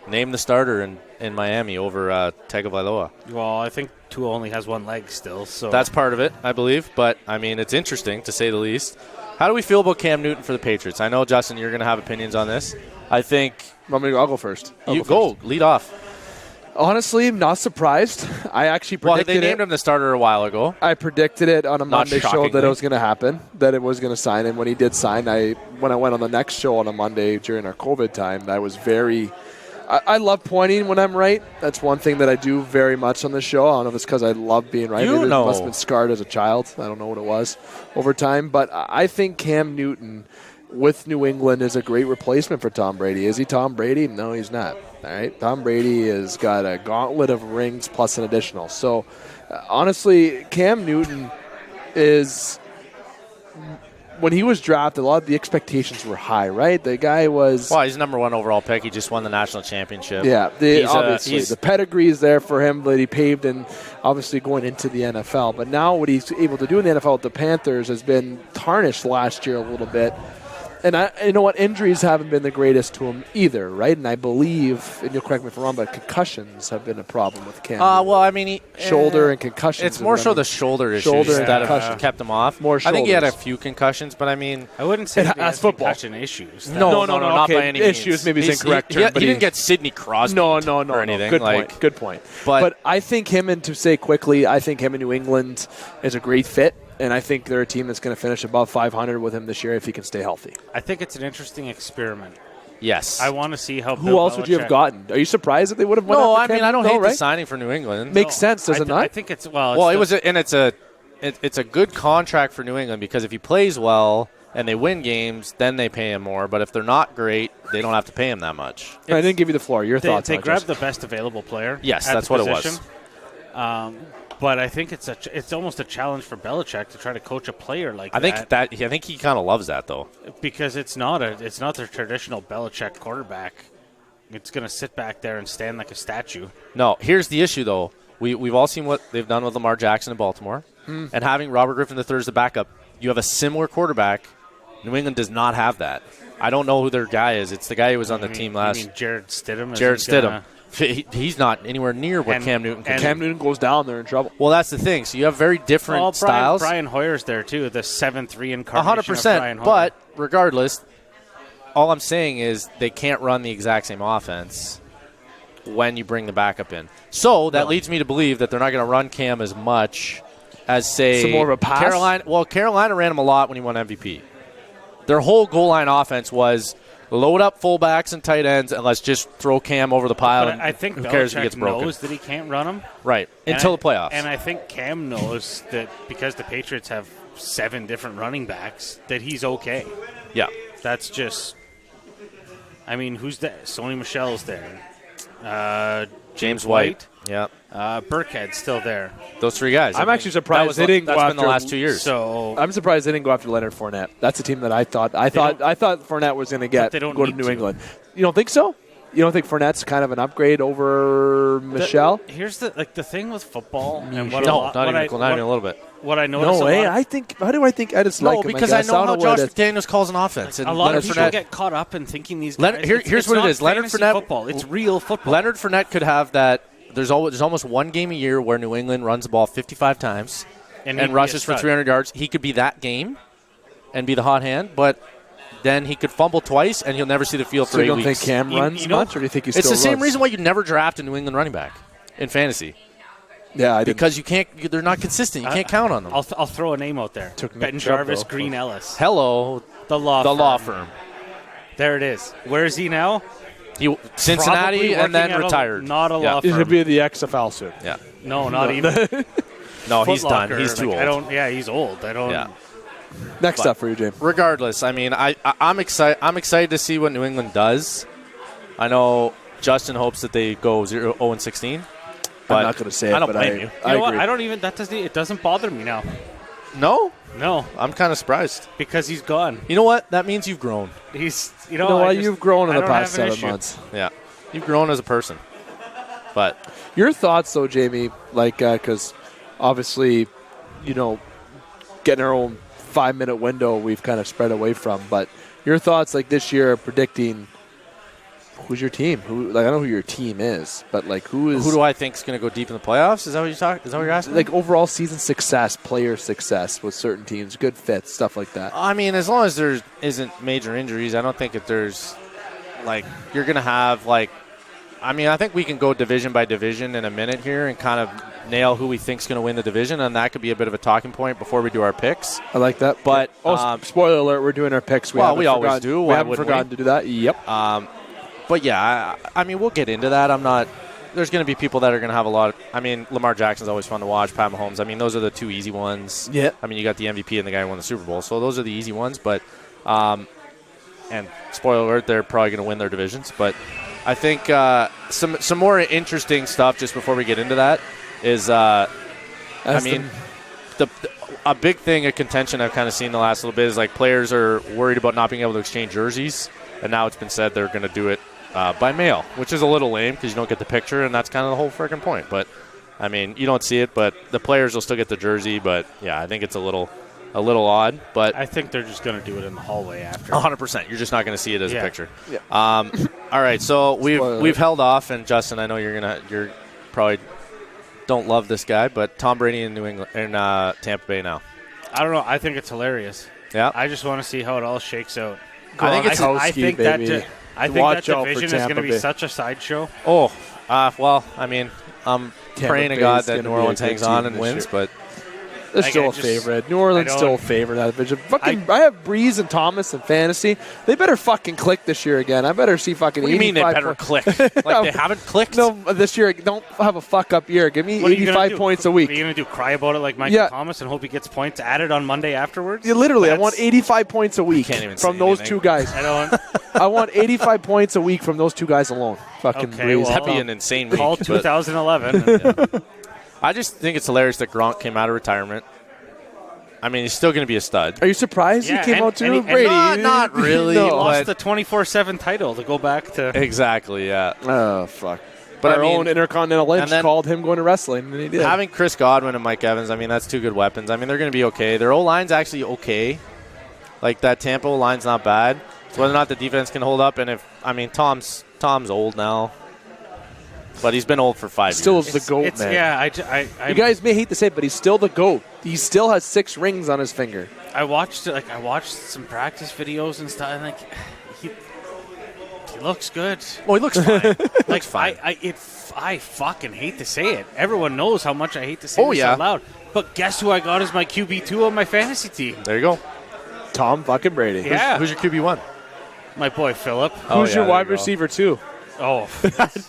named the starter in Miami over Tagovailoa. Well, I think Tua only has one leg still. So that's part of it, I believe. But, I mean, it's interesting, to say the least. How do we feel about Cam Newton for the Patriots? I know, Justin, you're going to have opinions on this. I think I'll go first. Lead off. Honestly, not surprised. I actually predicted they named him the starter a while ago. I predicted it on a Monday show that it was going to happen, that it was going to sign. And when he did sign, when I went on the next show on a Monday during our COVID time, I was very – I love pointing when I'm right. That's one thing that I do very much on the show. I don't know if it's because I love being right. Maybe it must have been scarred as a child. I don't know what it was over time. But I think Cam Newton with New England is a great replacement for Tom Brady. Is he Tom Brady? No, he's not. All right, Tom Brady has got a gauntlet of rings plus an additional. So, honestly, Cam Newton is – when he was drafted, a lot of the expectations were high, right? The guy was... Well, he's the number one overall pick. He just won the national championship. Yeah, obviously. The pedigree is there for him that he paved and obviously going into the NFL. But now what he's able to do in the NFL with the Panthers has been tarnished last year a little bit. And you know what? Injuries haven't been the greatest to him either, right? And I believe, and you'll correct me if I'm wrong, but concussions have been a problem with Cam. Well, I mean, shoulder and concussions. It's more so the shoulder issues that have kept him off. More I think he had a few concussions, but I mean, I wouldn't say that's football concussion issues. No, not by any means. Issues maybe is incorrect. He didn't get Sidney Crosby. No. Or anything. Good point. But I think to say quickly, I think him in New England is a great fit. And I think they're a team that's going to finish above 500 with him this year if he can stay healthy. I think it's an interesting experiment. Yes. I want to see how Who else would you have gotten? Are you surprised that they would have won? No, I mean, I don't hate the signing for New England. Makes sense, does it not? I think it's it's a good contract for New England because if he plays well and they win games, then they pay him more. But if they're not great, they don't have to pay him that much. I didn't give you the floor. Your thoughts? They grabbed the best available player. Yes, that's what it was. But I think it's almost a challenge for Belichick to try to coach a player like that. I think he kind of loves that though, because it's not the traditional Belichick quarterback. It's going to sit back there and stand like a statue. No, here's the issue though. We've all seen what they've done with Lamar Jackson in Baltimore, and having Robert Griffin III as the backup. You have a similar quarterback. New England does not have that. I don't know who their guy is. It's the guy who was on the team last. You mean Jarrett Stidham? Jarrett Stidham. He's not anywhere near what Cam Newton can do. Cam Newton goes down, they're in trouble. Well, that's the thing. So you have very different styles. Brian Hoyer's there, too, the 7-3 incarnation 100%. of Brian Hoyer. But regardless, all I'm saying is they can't run the exact same offense when you bring the backup in. So that leads me to believe that they're not going to run Cam as much as, say, some more of a pass? Carolina. Well, Carolina ran him a lot when he won MVP. Their whole goal line offense was load up fullbacks and tight ends, and let's just throw Cam over the pile. But I think who cares if he Belichick gets broken? knows that he can't run him. Right, until the playoffs. And I think Cam knows that because the Patriots have 7 different running backs, that he's okay. Yeah. That's just – I mean, who's there? Sony Michel's there. James White. Yeah. Burkhead's still there. Those 3 guys. I'm actually surprised they didn't go after. That's been the last 2 years. So I'm surprised they didn't go after Leonard Fournette. That's a team that I thought Fournette was going to go to New England. You don't think so? You don't think Fournette's kind of an upgrade over Michel? Here's the thing with football. And not even a little bit. What I noticed. No way. How do I think I just like him? Because I know how Josh McDaniels calls an offense. A lot of people get caught up in thinking these guys. Here's what it is. Leonard Fournette. Football. It's real football. Leonard Fournette could have that. There's almost one game a year where New England runs the ball 55 times and rushes for 300 yards. He could be that game and be the hot hand, but then he could fumble twice and he'll never see the field for 8 weeks. So you don't think Cam runs much, or do you think he still runs? It's the same reason why you never draft a New England running back in fantasy. Yeah, because you can't. They're not consistent. You can't count on them. I'll throw a name out there. Ben Jarvis, Green Ellis. Hello, the law firm. There it is. Where is he now? Cincinnati and then retired. Not a law firm. He'll be the XFL soon. Yeah. No, not even. No, he's done. He's too old. He's old. I don't. Yeah. Next up for you, James. Regardless, I mean, I'm excited. I'm excited to see what New England does. I know Justin hopes that they go 0-16. I'm not going to say it, I don't but blame you. You know what? agree. I don't even. It doesn't bother me now. No? No, I'm kind of surprised. because he's gone. You know what? That means you've grown. He's. You know what? You've grown in I the don't past have an 7 issue. months. Yeah. You've grown as a person. But Your thoughts, though, Jamie, like, because obviously, getting our own 5-minute window we've kind of spread away from. But your thoughts, like, this year, predicting who's your team? I know who your team is, but, like, who do I think is going to go deep in the playoffs? Is that what you're asking? Like, overall season success, player success with certain teams, good fits, stuff like that. I mean, as long as there isn't major injuries, I don't think that there's, like, you're going to have, like, I mean, I think we can go division by division in a minute here and kind of nail who we think is going to win the division, and that could be a bit of a talking point before we do our picks. I like that. But spoiler alert, we're doing our picks. We always do. We haven't forgotten to do that. Yep. But yeah, I mean, we'll get into that. There's going to be people that are going to have a lot of, I mean, Lamar Jackson's always fun to watch, Pat Mahomes. I mean, those are the two easy ones. Yeah. I mean, you got the MVP and the guy who won the Super Bowl, so those are the easy ones. But, and spoiler alert, they're probably going to win their divisions. But I think some more interesting stuff just before we get into that is, a big thing of contention I've kind of seen the last little bit is like players are worried about not being able to exchange jerseys, and now it's been said they're going to do it by mail, which is a little lame because you don't get the picture, and that's kind of the whole freaking point. But, I mean, you don't see it, but the players will still get the jersey. But, yeah, I think it's a little odd. But I think they're just going to do it in the hallway after. 100%. You're just not going to see it as a picture. Yeah. All right, so we've held off, and Justin, I know you're probably don't love this guy, but Tom Brady in Tampa Bay now. I don't know. I think it's hilarious. Yeah. I just want to see how it all shakes out. I think it's I think that Watch out for division is Tampa going to be Bay. such a sideshow. Oh, well, I mean, I'm Tampa praying to Bay's God that gonna New be a Orleans good hangs on team and this wins, year. but They're Like, still I a just- favorite. New Orleans I still a don't- favorite in that division. I have Breeze and Thomas in fantasy. They better fucking click this year again. I better see fucking. what do you mean they 85 better points. click? Like they haven't clicked? No, this year don't have a fuck up year. Give me What are you gonna 85 do? points a week. Are you going to do cry about it like Michael Yeah. Thomas and hope he gets points added on Monday afterwards? Yeah, literally, I That's- want 85 points a week can't even from say those anything. two guys. I don't. I want 85 points a week from those two guys alone. Fucking Okay, Breeze. well, That'd be an insane week. Call but 2011. I just think it's hilarious that Gronk came out of retirement. I mean, he's still going to be a stud. Are you surprised Yeah, he came and- out too? and he- Brady? Not really. No. Lost but- the 24/7 title to go back to. Exactly, yeah. Oh, fuck. But But I our mean- own Intercontinental Lynch and then- called him going to wrestling, and he did. Having Chris Godwin and Mike Evans, I mean, that's two good weapons. I mean, they're going to be okay. Their O-line's actually okay. Like, that Tampa O-line's not bad. It's whether or not the defense can hold up. And Tom's old now. But he's been old for 5 years. Still the GOAT, man. Yeah, You guys may hate to say it, but he's still the GOAT. He still has 6 rings on his finger. I watched some practice videos and stuff, and like he looks good. Well, he looks fine. Like fine. I fucking hate to say it. Everyone knows how much I hate to say this out loud. But guess who I got as my QB2 on my fantasy team? There you go. Tom fucking Brady. Yeah. Who's your QB1? My boy Phillip. Who's your there wide you go. receiver, too? Oh,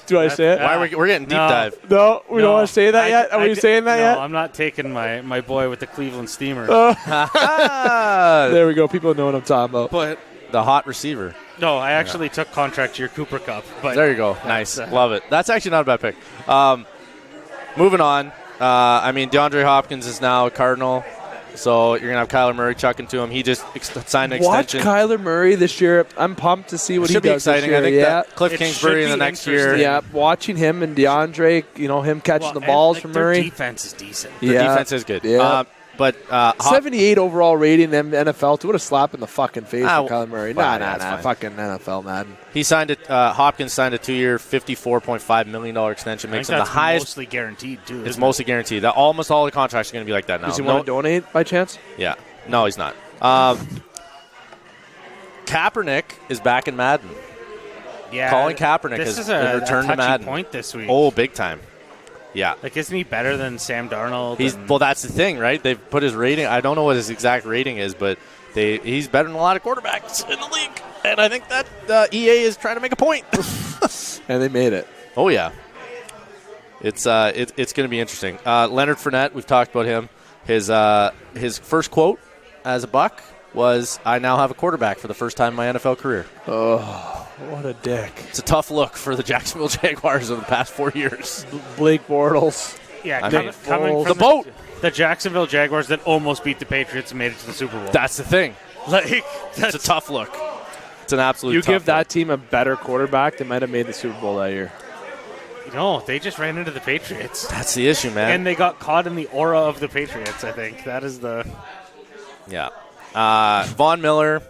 Do I say it? Why we're getting deep No. dive. No, we don't want to say that yet? Are we saying that no, yet? I'm not taking my boy with the Cleveland Steamer. There we go. People know what I'm talking about. But The hot receiver. no, I actually took contract year Cooper Cup. But There you go. Nice. Love it. That's actually not a bad pick. Moving on. I mean, DeAndre Hopkins is now a Cardinal, so you're going to have Kyler Murray chucking to him. He just signed an Watch extension. Kyler Murray this year. I'm pumped to see what It should he be does exciting. this I year. think Yeah. that Cliff It Kingsbury in should the be next year. interesting. Yeah, watching him and DeAndre, him catching the balls from their Murray. defense is decent. The Yeah. defense is good. Yeah. But 78 overall rating in the NFL. What a slap in the fucking face for Kyler Murray. fine, Nah, that's fine. fucking NFL, man. he signed it. Hopkins signed a 2-year, $54.5 million extension. I think Makes him the that's highest. mostly guaranteed too. It's isn't mostly guaranteed. Almost all the contracts are going to be like that now. Does he want to donate by chance? Yeah. No, he's not. Kaepernick is back in Madden. it? Yeah, Colin Kaepernick this has is a returned to touchy Madden. point this week. Oh, big time. Yeah. Like, isn't he better than Sam Darnold? Well, that's the thing, right? They've put his rating. I don't know what his exact rating is, but he's better than a lot of quarterbacks in the league. And I think that EA is trying to make a point. And they made it. Oh, yeah. It's going to be interesting. Leonard Fournette, we've talked about him. His first quote as a Buck was I now have a quarterback for the first time in my NFL career. Oh, what a dick. It's a tough look for the Jacksonville Jaguars of the past 4 years. Blake Bortles. Yeah, coming from the boat. The Jacksonville Jaguars that almost beat the Patriots and made it to the Super Bowl. That's the thing. Like, it's a tough look. It's an absolute You tough give that look. team a better quarterback, they might have made the Super Bowl that year. No, they just ran into the Patriots. That's the issue, man. And they got caught in the aura of the Patriots, I think. That is the... Yeah. Von Miller,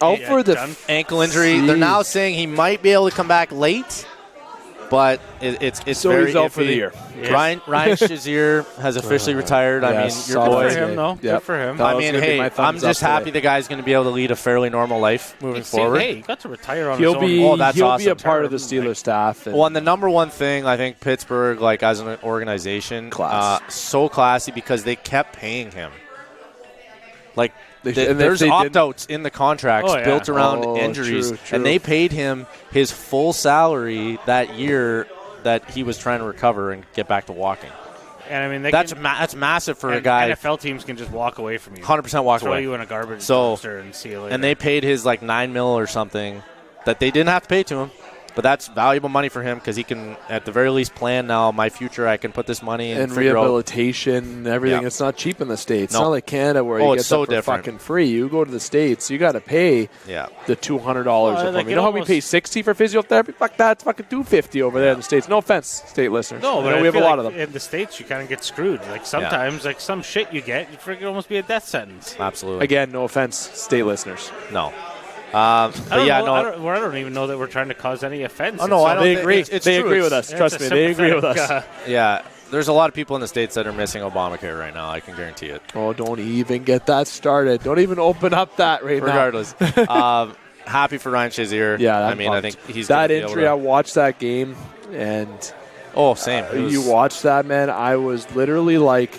Out for the ankle injury. They're now saying he might be able to come back late, but it's so very he's out iffy. for the year. Yes. Ryan Shazier has officially retired. I mean, Yes, your solid. boy. Good for him, though. Yep. Good for him. That I was mean, gonna be hey, my I'm thumbs just up happy today. the guy's going to be able to lead a fairly normal life moving forward. Hey, he got to retire on He'll his own. be Oh, that's he'll awesome. be a part of the Steelers staff. Well, and the number one thing I think Pittsburgh, like as an organization, Class. so classy because they kept paying him. Like And if there's they didn't- opt-outs in the contracts Oh, yeah. built around Oh, injuries, true, true. and they paid him his full salary that year that he was trying to recover and get back to walking. And I mean, they That's can, that's massive for a and guy. NFL teams can just walk away from you. 100% walk Throw away. you in a garbage So- dumpster and see you later. And they paid his like $9 million or something that they didn't have to pay to him. But that's valuable money for him because he can, at the very least, plan now my future. I can put this money in and figure out. rehabilitation, everything. Yeah. It's not cheap in the States. No. It's not like Canada where you Oh, get it's so that for different. fucking free. You go to the States, you got to pay Yeah. the $200 Well, of like them. You it know how we almost- pay $60 for physiotherapy? Fuck that. It's fucking $250 over there in the States. No offense, state listeners. No, I but know I we have a feel lot like of them. in the States, you kind of get screwed. Like sometimes, like some shit you get, you freaking almost be a death sentence. Absolutely. Again, no offense, state listeners. No. I But don't yeah, know, no. I don't even know that we're trying to cause any offense. Oh, no, I don't They think- agree. it's They true. agree with It's- us. Trust me, they agree with us. Yeah. There's a lot of people in the States that are missing Obamacare right now. I can guarantee it. Oh, don't even get that started. Don't even open up that right now. Regardless. Happy for Ryan Shazier. Yeah, I I'm mean, I pumped. think he's that gonna be able injury. to- I watched that game, and same. It was- you watched that, man. I was literally like,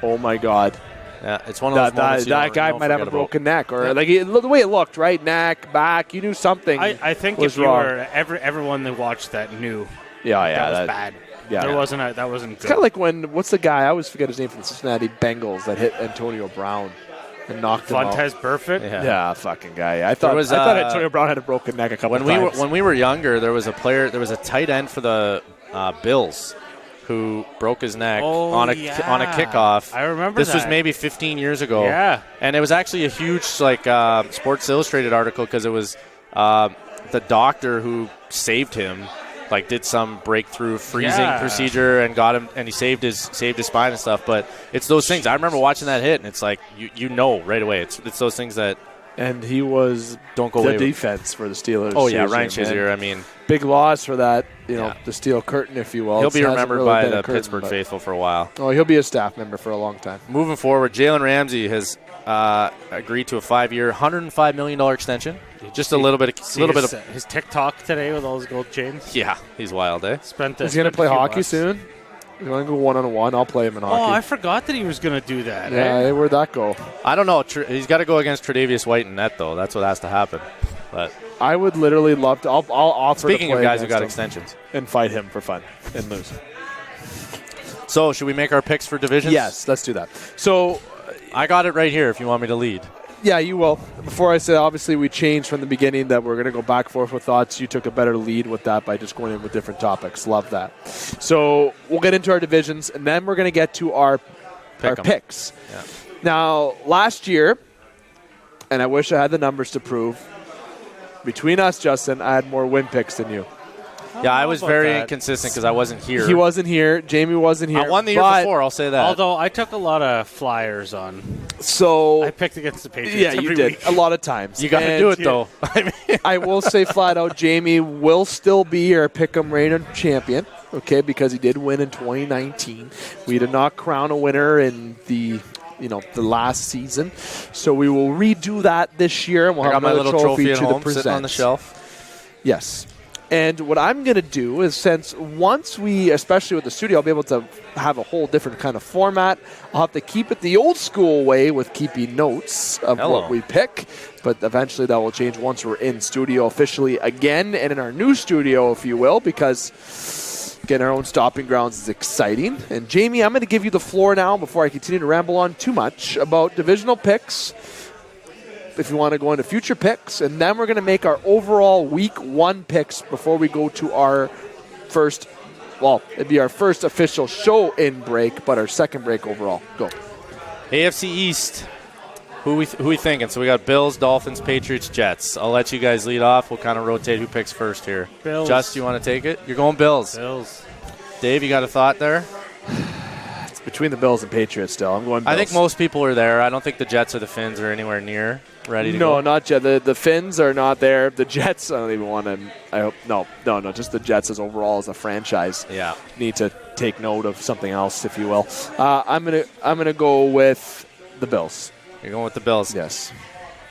"Oh my god." Yeah, it's one of those moments That guy might have a broken neck, or like the way it looked, right? Neck, back. You knew something. I think was if you wrong. were everyone that watched that knew Yeah, that was bad. Yeah, That wasn't It's good. kind of like when what's the guy? I always forget his name from the Cincinnati Bengals that hit Antonio Brown and knocked him out. Vontez Burfict. Yeah, fucking guy. I thought was, I thought Antonio Brown had a broken neck a couple times. When we were younger, there was a tight end for the Bills who broke his neck on a kickoff. I remember this was that. maybe 15 years ago. Yeah. And it was actually a huge Sports Illustrated article because it was the doctor who saved him, like did some breakthrough freezing procedure and got him, and he saved his spine and stuff. But it's those things. I remember watching that hit, and it's like you know right away. It's those things that and he was don't go the away. defense for the Steelers. Oh yeah, Ryan Shazier, man. Shazier. I mean, big loss for that. The steel curtain, if you will. he'll It be hasn't remembered really by been a the curtain, Pittsburgh but- faithful for a while. Oh, he'll be a staff member for a long time. Moving forward, Jalen Ramsey has agreed to a 5-year, $105 million extension. Just a little bit of his TikTok today with all his gold chains. yeah, he's wild, eh? He's going to play hockey soon. You want to go 1-on-1? I'll play him in hockey. Oh, I forgot that he was going to do that. Yeah, eh? hey, where'd that go? I don't know. He's got to go against Tre'Davious White in net, though. That's what has to happen. But I would literally love to. I'll offer speaking to of play guys who got against him extensions, and fight him for fun and lose. so should we make our picks for divisions? Yes, let's do that. So, I got it right here if you want me to lead. yeah, you will. Before I say, obviously, we changed from the beginning that we're going to go back and forth with thoughts. You took a better lead with that by just going in with different topics. Love that. So we'll get into our divisions, and then we're going to get to our picks. Yeah. Now, last year, and I wish I had the numbers to prove, between us, Justin, I had more win picks than you. Yeah, I was very that. inconsistent because I wasn't here. He wasn't here. Jamie wasn't here. I won the year but- before, I'll say that. Although I took a lot of flyers on. So, I picked against the Patriots yeah, you every did week. a lot of times. you got to And do it, though. I mean, I will say flat out, Jamie will still be our Pick'em reigning champion, okay, because he did win in 2019. We did not crown a winner in the last season, so we will redo that this year, and we'll I have got my another little trophy at to home present sitting on the shelf. Yes. And what I'm going to do is, since once we, especially with the studio, I'll be able to have a whole different kind of format. I'll have to keep it the old school way with keeping notes of what we pick. But eventually that will change once we're in studio officially again, and in our new studio, if you will, because getting our own stopping grounds is exciting. And Jamie, I'm going to give you the floor now before I continue to ramble on too much about divisional picks. if you want to go into future picks. And then we're going to make our overall week 1 picks before we go to our first, well, it'd be our first official show-in break, but our second break overall. Go. AFC East. Who we thinking? So we got Bills, Dolphins, Patriots, Jets. I'll let you guys lead off. We'll kind of rotate who picks first here. Bills. Just, you want to take it? You're going Bills. Bills. Dave, you got a thought there? It's between the Bills and Patriots still. I'm going Bills. I think most people are there. I don't think the Jets or the Finns are anywhere near ready to go. No, not Jets. The Finns are not there. The Jets, I don't even want to. I hope no. Just the Jets as overall as a franchise. Yeah, need to take note of something else, if you will. I'm gonna go with the Bills. You're going with the Bills. Yes.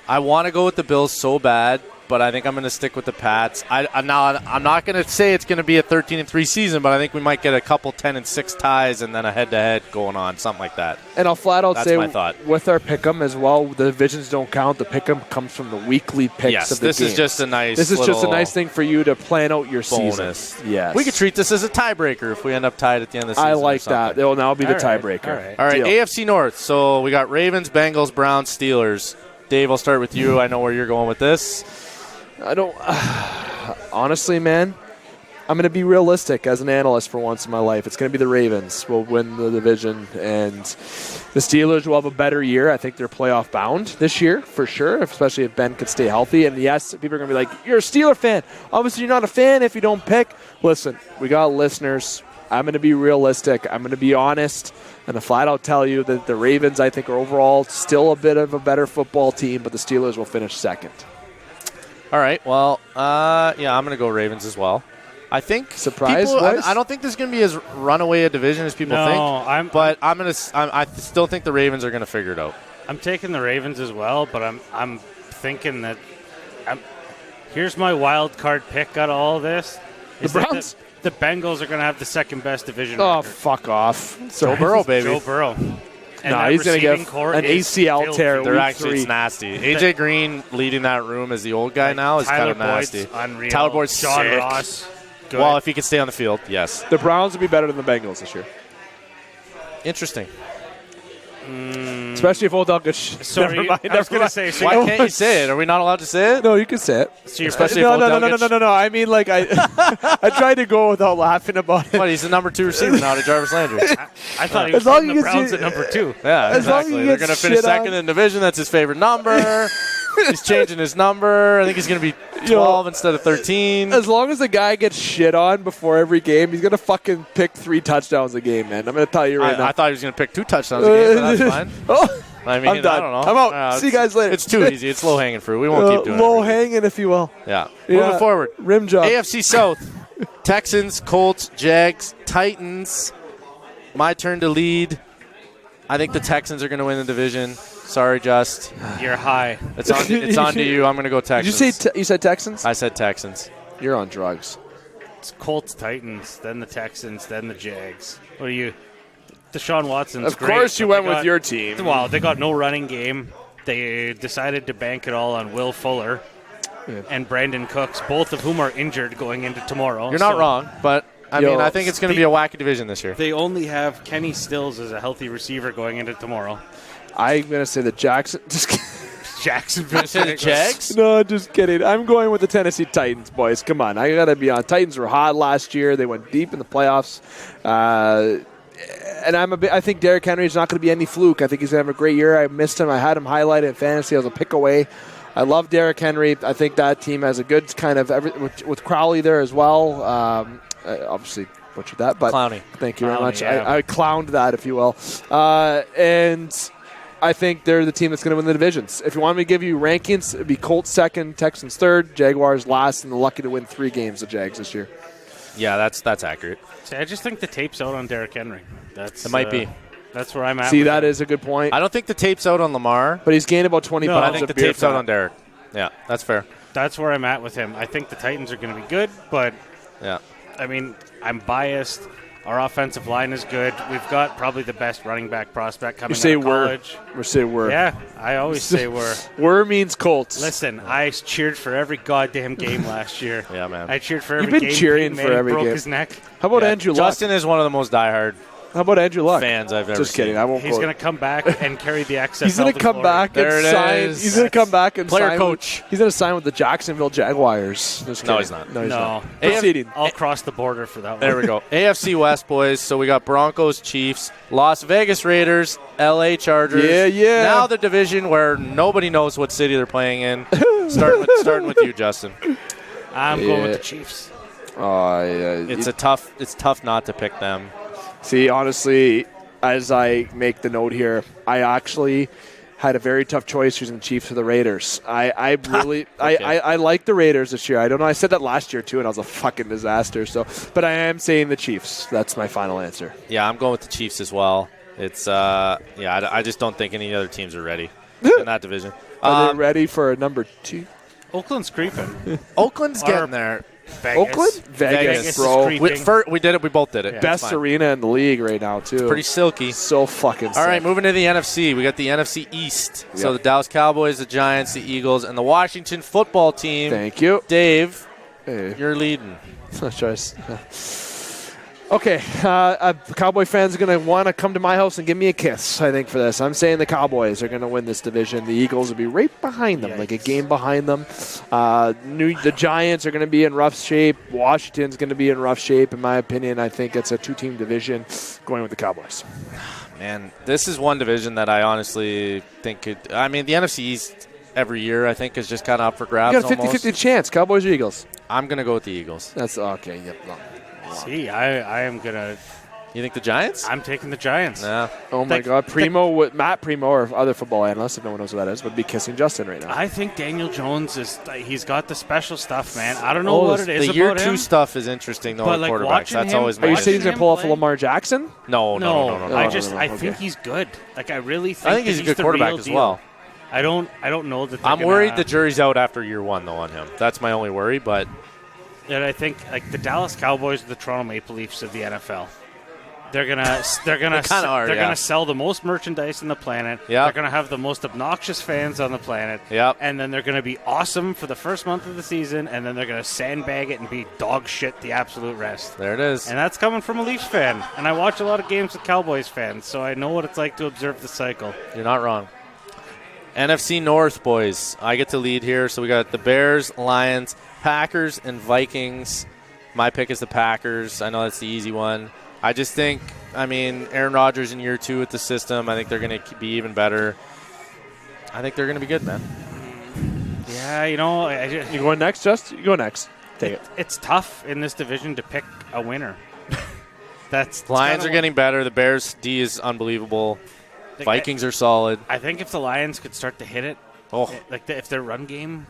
I want to go with the Bills so bad, but I think I'm going to stick with the Pats. I'm not going to say it's going to be a 13-3 season, but I think we might get a couple 10-6 ties and then a head-to-head going on, something like that. And I'll flat out say my thought. With our pick'em as well, the divisions don't count. The pick'em comes from the weekly picks of the this games. is just a nice. This is just a nice thing for you to plan out your bonus. season. Yes. We could treat this as a tiebreaker if we end up tied at the end of the season. I like that. It will now be the tiebreaker. All right. AFC North. So we got Ravens, Bengals, Browns, Steelers. Dave, I'll start with you. I know where you're going with this. I don't. Honestly, man, I'm going to be realistic as an analyst for once in my life. It's going to be the Ravens will win the division, and the Steelers will have a better year. I think they're playoff bound this year for sure, especially if Ben could stay healthy. And yes, people are going to be like, "You're a Steeler fan. Obviously, you're not a fan if you don't pick." Listen, we got listeners. I'm going to be realistic. I'm going to be honest. And to flat out tell you that the Ravens, I think, are overall still a bit of a better football team, but the Steelers will finish second. All right. Well, I'm going to go Ravens as well. I think surprise. I don't think this is going to be as runaway a division as people think. I still think the Ravens are going to figure it out. I'm taking the Ravens as well, but I'm thinking that here's my wild card pick out of all this. The Browns. The Bengals are going to have the second best division. Oh, record. Fuck off! Joe Burrow, baby. Joe Burrow. No, he's going to get an ACL tear. They're actually it's nasty. AJ Green leading that room as the old guy now is kind of nasty. Unreal. Tyler Boyd's John sick. Ross. Good. Well, if he can stay on the field, yes. The Browns will be better than the Bengals this year. Interesting. Especially if Odell gets Sorry, never mind. I was going to say. Why can't you say it? Are we not allowed to say it? No, you can say it. So especially no. I mean, like I tried to go without laughing about it. What? He's the number 2 receiver now to Jarvis Landry. I thought he was on the Browns at number 2. Yeah, exactly. They're going to finish second in the division. That's his favorite number. He's changing his number. I think he's going to be 12 instead of 13. As long as the guy gets shit on before every game, he's going to fucking pick 3 touchdowns a game, man. I'm going to tell you right now. I thought he was going to pick 2 touchdowns a game, but that's fine. I mean, I'm done. I don't know. I'm out. See you guys later. It's too easy. It's low-hanging fruit. We won't keep doing it. Low-hanging, if you will. Yeah. Moving forward. Rim job. AFC South. Texans, Colts, Jags, Titans. My turn to lead. I think the Texans are going to win the division. Sorry, Just. You're high. It's on to you. I'm going to go Texans. Did you say you said Texans? I said Texans. You're on drugs. It's Colts, Titans, then the Texans, then the Jags. What are you? Deshaun Watson's Of course you went with your team. Well, they got no running game. They decided to bank it all on Will Fuller and Brandon Cooks, both of whom are injured going into tomorrow. You're not wrong, but I mean, I think it's going to be a wacky division this year. They only have Kenny Stills as a healthy receiver going into tomorrow. I'm going to say the Jackson. Jacksonville. The Jags? No, just kidding. I'm going with the Tennessee Titans, boys. Come on. I got to be on. Titans were hot last year. They went deep in the playoffs. And I think Derrick Henry is not going to be any fluke. I think he's going to have a great year. I missed him. I had him highlighted in fantasy. I was a pick away. I love Derrick Henry. I think that team has a good kind of with Crowley there as well. Obviously, butchered that, but Clowney. Thank you very much. Yeah. I clowned that, if you will. And I think they're the team that's going to win the divisions. If you want me to give you rankings, it'd be Colts second, Texans third, Jaguars last, and they're lucky to win 3 games, the Jags, this year. Yeah, that's accurate. See, I just think the tape's out on Derrick Henry. It might be. That's where I'm at. See, that is a good point. I don't think the tape's out on Lamar. But he's gained about 20 pounds. But I think the tape's out on Derrick. Yeah, that's fair. That's where I'm at with him. I think the Titans are going to be good, but I mean, I'm biased. Our offensive line is good. We've got probably the best running back prospect coming out of college. We say we're. Yeah, I always say we're. We're means Colts. Listen, I cheered for every goddamn game last year. Yeah, man. I cheered for every game. You've been game. cheering for every broke game. His neck. How about Andrew Luck? Justin is one of the most diehard How about Andrew Luck? fans I've ever Just kidding. seen. I won't. He's going to come back and carry the XFL. He's going to come back and There it sign. is. He's going to come back and Player sign coach. He's going to sign with the Jacksonville Jaguars. Just No, kidding. he's not. No, he's No. not. Proceeding. I'll cross the border for that one. There we go. AFC West, boys. So we got Broncos, Chiefs, Las Vegas Raiders, LA Chargers. Yeah. Now the division where nobody knows what city they're playing in. starting with you, Justin. I'm going with the Chiefs. It's tough not to pick them. See, honestly, as I make the note here, I actually had a very tough choice choosing the Chiefs or the Raiders. I really I like the Raiders this year. I don't know. I said that last year too, and I was a fucking disaster. So, but I am saying the Chiefs. That's my final answer. Yeah, I'm going with the Chiefs as well. It's I just don't think any other teams are ready in that division. Are they ready for number 2? Oakland's creeping. Oakland's getting there. Vegas. Oakland? Vegas, bro. is creeping. We did it. We both did it. Yeah. Best arena in the league right now, too. Pretty silky. So fucking sick. All right, moving to the NFC. We got the NFC East. Yep. So the Dallas Cowboys, the Giants, the Eagles, and the Washington football team. Thank you. Dave, Hey. you're leading. Choice. Okay, Cowboy fans are going to want to come to my house and give me a kiss, I think, for this. I'm saying the Cowboys are going to win this division. The Eagles will be right behind them, like a game behind them. The Giants are going to be in rough shape. Washington's going to be in rough shape, in my opinion. I think it's a 2-team division going with the Cowboys. Man, this is one division that I honestly think could – I mean, the NFC East every year, I think, is just kind of up for grabs You got a 50-50 chance, Cowboys or Eagles? I'm going to go with the Eagles. That's okay. Yep. See, I am going to – You think the Giants? I'm taking the Giants. No. Oh, my God. Matt Primo, or other football analyst, if no one knows who that is, would be kissing Justin right now. I think Daniel Jones he's got the special stuff, man. I don't know what it is the about year him. 2 stuff is interesting, though, But, with like, quarterbacks. watching That's him- always Are my you Watching saying he's going to pull off a play? Lamar Jackson? No. I Okay. think he's good. Like, I really think I think he's a good the quarterback real as deal. well. I don't know that I'm worried the jury's out after year 1, though, on him. That's my only worry, but – And I think like the Dallas Cowboys are the Toronto Maple Leafs of the NFL. They're gonna gonna sell the most merchandise on the planet. Yep. They're gonna have the most obnoxious fans on the planet. Yep. And then they're gonna be awesome for the first month of the season, and then they're gonna sandbag it and be dog shit the absolute rest. there it is. And that's coming from a Leafs fan. And I watch a lot of games with Cowboys fans, so I know what it's like to observe the cycle. You're not wrong. NFC North, boys. I get to lead here. So we got the Bears, Lions, Packers, and Vikings. My pick is the Packers. I know that's the easy one. I just think, Aaron Rodgers in year 2 with the system, I think they're going to be even better. I think they're going to be good, man. Yeah, You going next, Just? You go next. Take it. It's tough in this division to pick a winner. Lions are getting better. The Bears' D is unbelievable. Vikings are solid. I think if the Lions could start to hit it, if their run game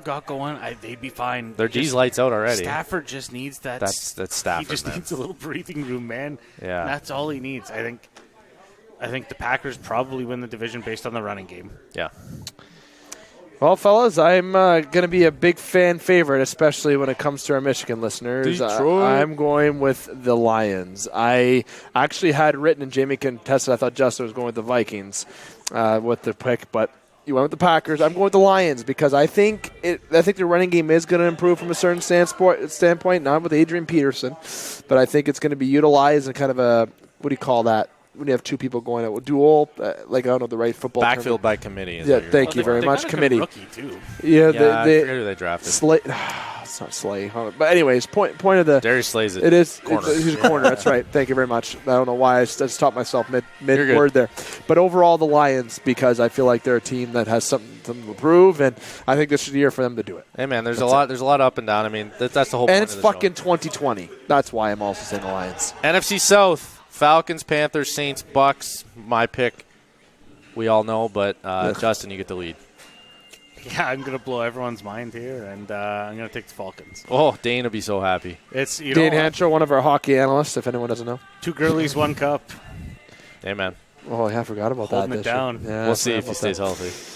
got going, they'd be fine. Their D's lights out already. Stafford just needs that. That's Stafford. He just needs a little breathing room, man. Yeah. That's all he needs. I think the Packers probably win the division based on the running game. Yeah. Well, fellas, I'm going to be a big fan favorite, especially when it comes to our Michigan listeners. Detroit. I'm going with the Lions. I actually had written, and Jamie can test it, I thought Justin was going with the Vikings with the pick, but you went with the Packers. I'm going with the Lions because I think the running game is going to improve from a certain standpoint, not with Adrian Peterson, but I think it's going to be utilized in kind of a, what do you call that? When you have 2 people going at dual, I don't know the right football term. Backfield by committee. Thank you very much, committee. Rookie too. Yeah, I forget who they drafted. It's not Slay. But anyways, point of the Darius Slay's it is corner. He's a corner. That's right. Thank you very much. I don't know why I just stopped myself mid You're word there. But overall, the Lions, because I feel like they're a team that has something to prove, and I think this is the year for them to do it. Hey man, there's a lot up and down. That's the whole point. And it's of the fucking 2020. That's why I'm also saying the Lions. NFC South. Falcons, Panthers, Saints, Bucks. My pick, we all know, but Justin, you get the lead. Yeah, I'm going to blow everyone's mind here, and I'm going to take the Falcons. Oh, Dane will be so happy. It's Dane Hancher, one of our hockey analysts, if anyone doesn't know. 2 girlies, 1 cup. Hey, man. Oh, yeah, I forgot about Holding that. it down. Yeah, We'll see if he stays healthy.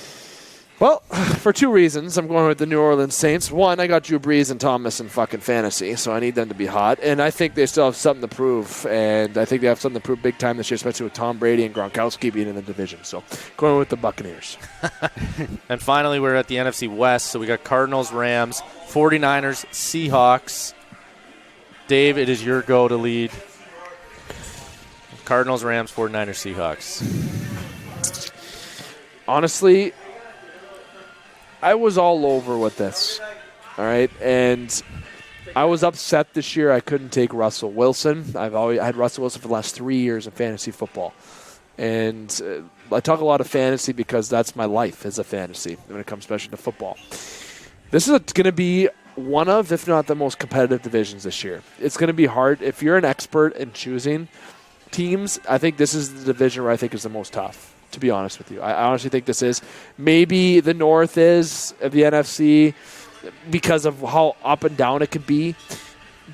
Well, for 2 reasons, I'm going with the New Orleans Saints. One, I got Drew Brees and Thomas in fucking fantasy, so I need them to be hot. And I think they still have something to prove, and I think they have something to prove big time this year, especially with Tom Brady and Gronkowski being in the division. So going with the Buccaneers. And finally, we're at the NFC West, so we got Cardinals, Rams, 49ers, Seahawks. Dave, it is your go to lead. Cardinals, Rams, 49ers, Seahawks. Honestly, I was all over with this. All right, and I was upset this year I couldn't take Russell Wilson. I had Russell Wilson for the last 3 years in fantasy football. And I talk a lot of fantasy because that's my life is a fantasy when it comes especially to football. This is going to be one of, if not the most competitive divisions this year. It's going to be hard. If you're an expert in choosing teams, I think this is the division where I think is the most tough, to be honest with you. I honestly think this is. Maybe the North is of the NFC because of how up and down it could be.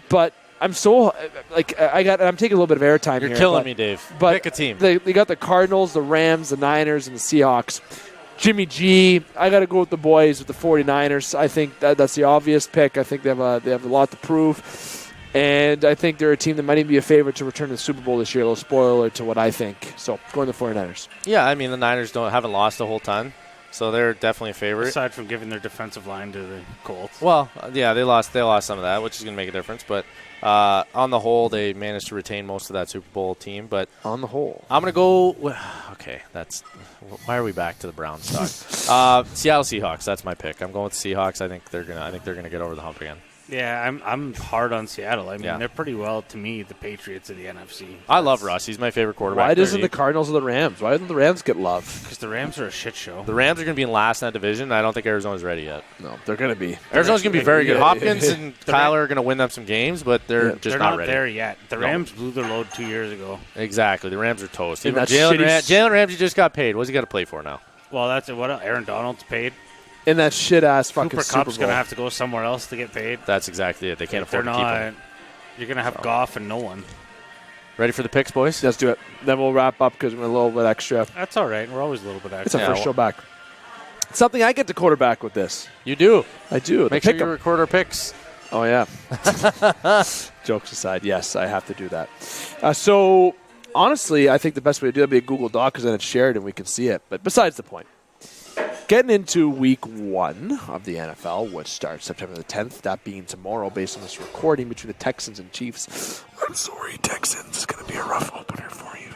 But I'm so I'm taking a little bit of airtime here. You're killing me, Dave. But pick a team. They got the Cardinals, the Rams, the Niners, and the Seahawks. Jimmy G, I got to go with the boys with the 49ers. I think that's the obvious pick. I think they have a lot to prove. And I think they're a team that might even be a favorite to return to the Super Bowl this year. A little spoiler to what I think. So, going to the 49ers. Yeah, I mean, the Niners haven't lost the whole ton. So they're definitely a favorite. Aside from giving their defensive line to the Colts. Well, yeah, they lost some of that, which is going to make a difference. But on the whole, they managed to retain most of that Super Bowl team. But on the whole, I'm going to go. Okay, why are we back to the Browns talk? Seattle Seahawks. That's my pick. I'm going with the Seahawks. I think they're gonna get over the hump again. Yeah, I'm hard on Seattle. I mean, they're pretty well, to me, the Patriots of the NFC. I love Russ. He's my favorite quarterback. Why doesn't the Cardinals or the Rams? Why didn't the Rams get love? Because the Rams are a shit show. The Rams are going to be in last in that division. I don't think Arizona's ready yet. No, they're going to be. Arizona's going to be very good. Hopkins and Kyler are going to win them some games, but they're not ready. There yet. The Rams blew their load 2 years ago. Exactly. The Rams are toast. Jalen Ramsey just got paid. What's he got to play for now? Well, that's what Aaron Donald's paid. In that shit-ass fucking Cooper Super Kupp's Bowl. going to have to go somewhere else to get paid. That's exactly it. They can't afford to keep him. You're going to have Goff and no one. Ready for the picks, boys? Let's do it. Then we'll wrap up because we're a little bit extra. That's all right. We're always a little bit extra. It's our first show back. It's something I get to quarterback with this. You do. I do. Make sure you record our picks. Oh, yeah. Jokes aside, yes, I have to do that. So, honestly, I think the best way to do that would be a Google Doc because then it's shared and we can see it. But besides the point. Getting into week 1 of the NFL, which starts September the 10th, that being tomorrow based on this recording between the Texans and Chiefs. I'm sorry, Texans. It's going to be a rough opener for you.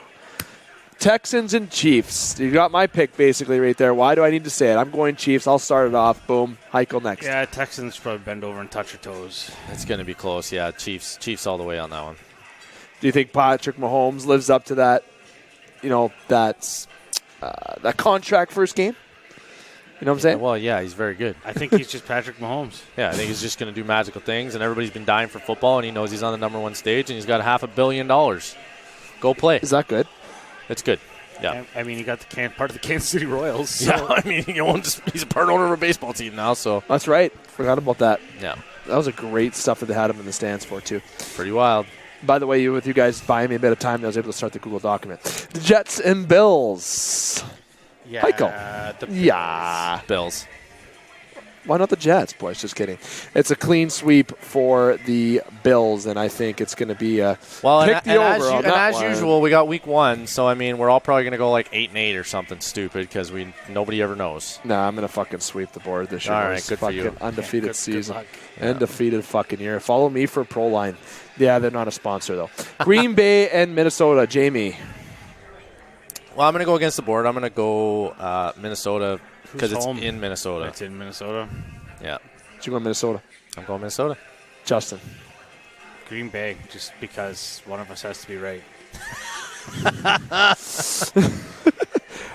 Texans and Chiefs. You got my pick basically right there. Why do I need to say it? I'm going Chiefs. I'll start it off. Boom. Hykel next. Yeah, Texans probably bend over and touch your toes. It's going to be close. Yeah, Chiefs all the way on that one. Do you think Patrick Mahomes lives up to that, that contract first game? You know what I'm saying? Well, yeah, he's very good. I think he's just Patrick Mahomes. Yeah, I think he's just going to do magical things, and everybody's been dying for football, and he knows he's on the number 1 stage, and he's got $500 million. Go play. Is that good? It's good. Yeah. I mean, he got part of the Kansas City Royals. So. Yeah, I mean, he's a part owner of a baseball team now, so. That's right. Forgot about that. Yeah. That was a great stuff that they had him in the stands for, too. Pretty wild. By the way, with you guys buying me a bit of time, I was able to start the Google document. The Jets and Bills. Yeah. Hykel. Yeah. Bills. Why not the Jets, boys? Just kidding. It's a clean sweep for the Bills, and I think it's going to be a pick the over on that one. As usual, we got week 1, so I mean, we're all probably going to go like 8-8 or something stupid because nobody ever knows. Nah, I'm going to fucking sweep the board this year. All right, good for you. Undefeated season. Good Undefeated fucking year. Follow me for ProLine. Yeah, they're not a sponsor, though. Green Bay and Minnesota. Jamie. Well, I'm going to go against the board. I'm going to go Minnesota because it's in Minnesota. It's in Minnesota. Yeah. You going Minnesota? I'm going Minnesota. Justin. Green Bay, just because one of us has to be right.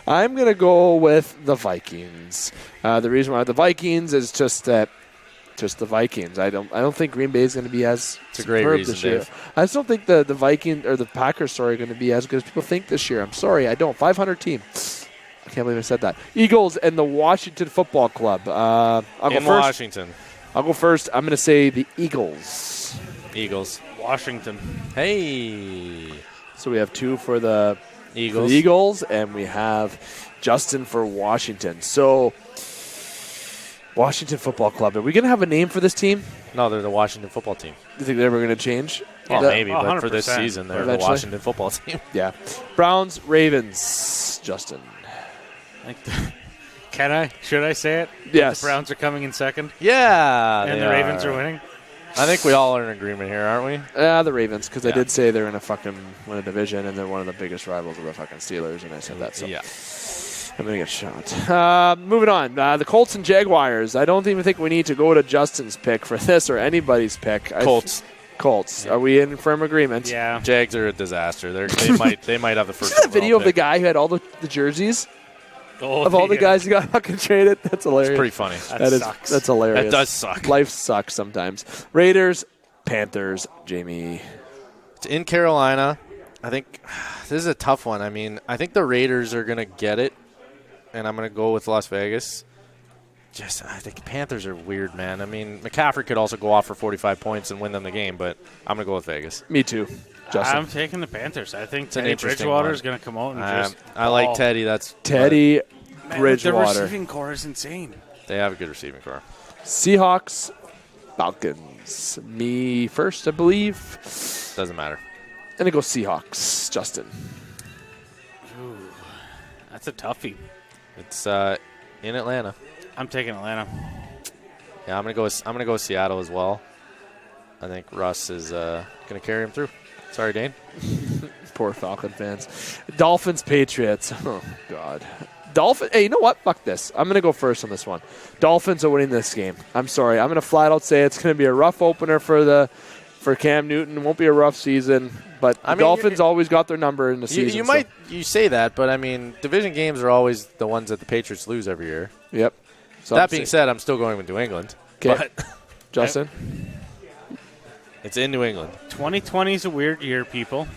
I'm going to go with the Vikings. The reason why the Vikings is just the Vikings. I don't think Green Bay is going to be as superb this year. Dave. I just don't think the Viking or the Packers are going to be as good as people think this year. I'm sorry, I don't. 500 team. I can't believe I said that. Eagles and the Washington Football Club. I'll go first. Washington. I'll go first. I'm going to say the Eagles. Eagles. Washington. Hey. So we have 2 for the Eagles. And we have Justin for Washington. So Washington Football Club. Are we going to have a name for this team? No, they're the Washington Football Team. Do you think they're ever going to change? Well, maybe, but 100%. for this season, they're Eventually. the Washington Football Team. Yeah. Browns, Ravens. Justin. Should I say it? Yes. The Browns are coming in second? Yeah. And the Ravens are winning? I think we all are in agreement here, aren't we? The Ravens, because I did say they're going to fucking win a division, and they're one of the biggest rivals of the fucking Steelers, and I said that. So. Yeah. I'm going to get shot. Moving on. The Colts and Jaguars. I don't even think we need to go to Justin's pick for this or anybody's pick. Colts. Colts. Are we in firm agreement? Yeah. Jags are a disaster. They might have the first. See that video of the guy who had all the jerseys of all the guys who got fucking traded? That's hilarious. It's pretty funny. That sucks. That's hilarious. That does suck. Life sucks sometimes. Raiders, Panthers, Jamie. It's in Carolina. I think this is a tough one. I mean, I think the Raiders are going to get it, and I'm going to go with Las Vegas. I think Panthers are weird, man. I mean, McCaffrey could also go off for 45 points and win them the game, but I'm going to go with Vegas. Me too, Justin. I'm taking the Panthers. I think It's an Teddy interesting Bridgewater one. is going to come out and just I like Teddy. That's Teddy Man, Bridgewater. their receiving core is insane. They have a good receiving core. Seahawks, Falcons. Me first, I believe. Doesn't matter. And I go Seahawks, Justin. Ooh, that's a toughie. It's in Atlanta. I'm taking Atlanta. Yeah, I'm gonna go with Seattle as well. I think Russ is gonna carry him through. Sorry, Dane. Poor Falcon fans. Dolphins, Patriots. Oh God. Hey, you know what? Fuck this. I'm gonna go first on this one. Dolphins are winning this game. I'm sorry. I'm gonna flat out say it's gonna be a rough opener for Cam Newton. It won't be a rough season, but the Dolphins always got their number in the season. You say that, but I mean, division games are always the ones that the Patriots lose every year. Yep. So that being said, I'm still going with New England. Okay. Justin? It's in New England. 2020 is a weird year, people.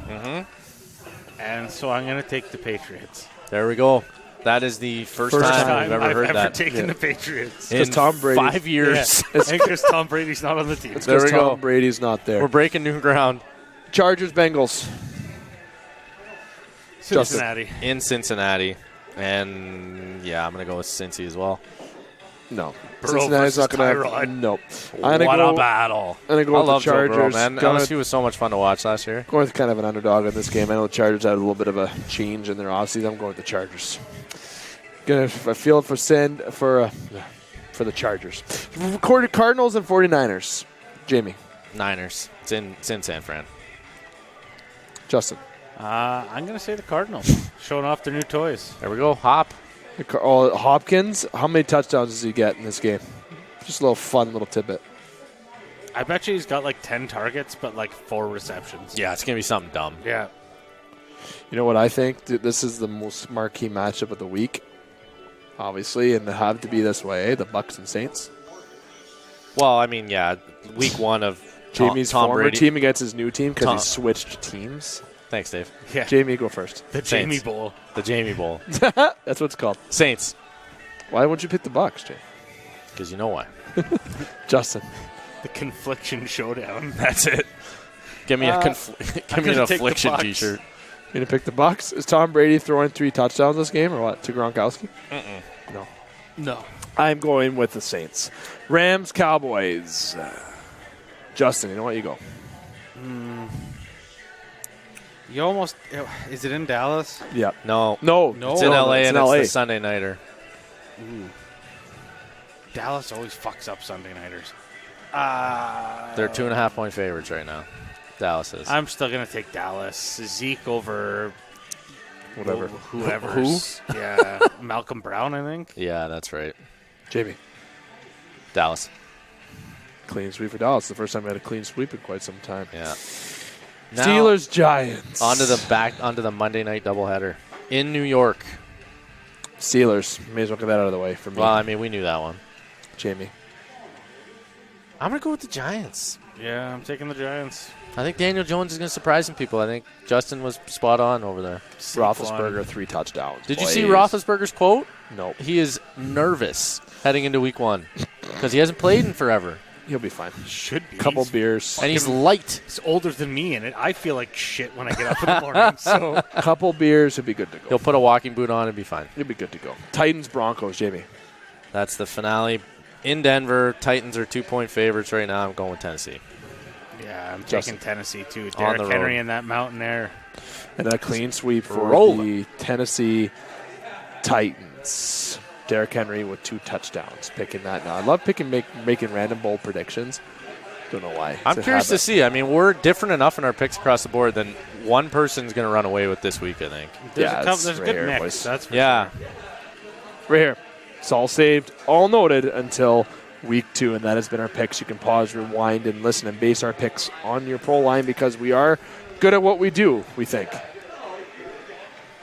Mm-hmm. And so I'm going to take the Patriots. There we go. That is the first time we've ever heard that. I've taken the Patriots. In Tom Brady. 5 years. Yeah. Because Tom Brady's not on the team. It's There because we Tom go. Brady's not there. We're breaking new ground. Chargers, Bengals. Cincinnati. In Cincinnati. And, yeah, I'm going to go with Cincy as well. No. Burrow Cincinnati's not going to. Tyrod. Nope. What a battle. I'm going to go I with the love Joe Burrow, Chargers. man. LSU was so much fun to watch last year. Going with kind of an underdog in this game. I know the Chargers had a little bit of a change in their offseason. I'm going with the Chargers. I feel for the Chargers. Cardinals and 49ers. Jamie. Niners. It's in San Fran. Justin. I'm going to say the Cardinals. Showing off their new toys. There we go. Hop. Hopkins, how many touchdowns does he get in this game? Just a little fun little tidbit. I bet you he's got like 10 targets, but like 4 receptions. Yeah, it's going to be something dumb. Yeah. You know what I think? This is the most marquee matchup of the week, obviously, and it had to be this way, the Bucs and Saints. Well, I mean, yeah, week one of Jamie's Tom former Brady. team against his new team because he switched teams. Thanks, Dave. Yeah. Jamie, go first. The Saints. Jamie Bowl. The Jamie Bowl. That's what it's called. Saints. Why wouldn't you pick the Bucs, Jamie? Because you know why. Justin. The Confliction Showdown. That's it. Give me give me an gonna take the affliction Bucs. T-shirt. You going to pick the Bucs? Is Tom Brady throwing 3 touchdowns this game or what? To Gronkowski? No. I'm going with the Saints. Rams, Cowboys. Justin, you know what? You go. You almost. Is it in Dallas? Yeah. No. It's in LA, it's and in it's LA. the Sunday nighter. Dallas always fucks up Sunday nighters. They're 2.5-point favorites right now. Dallas is. I'm still going to take Dallas. Zeke over Whatever. whoever. Who? Yeah. Malcolm Brown, I think. Yeah, that's right. Jamie. Dallas. Clean sweep for Dallas. The first time we had a clean sweep in quite some time. Yeah. Now, Steelers, Giants. onto the Monday night doubleheader in New York. Steelers. May as well get that out of the way for me. Well, I mean, we knew that one. Jamie. I'm going to go with the Giants. Yeah, I'm taking the Giants. I think Daniel Jones is going to surprise some people. I think Justin was spot on over there. Roethlisberger, 3 touchdowns. Did you see Roethlisberger's quote? No. He is nervous heading into week one because he hasn't played in forever. He'll be fine. Should be. Couple He's beers. And he's light. He's older than me, and I feel like shit when I get up in the morning. So Couple beers, he'll be good to go. He'll put a walking boot on and be fine. He'll be good to go. Titans, Broncos, Jamie. That's the finale in Denver. Titans are 2-point favorites right now. I'm going with Tennessee. yeah, I'm Justin. taking Tennessee too. On the Derrick Henry road. in that mountain there. And a clean sweep for Rolling. the Tennessee Titans. Derrick Henry with 2 touchdowns. Picking that now. I love making random bold predictions. Don't know why. I'm curious to see. I mean, we're different enough in our picks across the board than one person's going to run away with this week, I think. There's a good mix. Boys. That's for sure. Right here. It's all saved, all noted until week 2, and that has been our picks. You can pause, rewind, and listen and base our picks on your pro line because we are good at what we do, we think.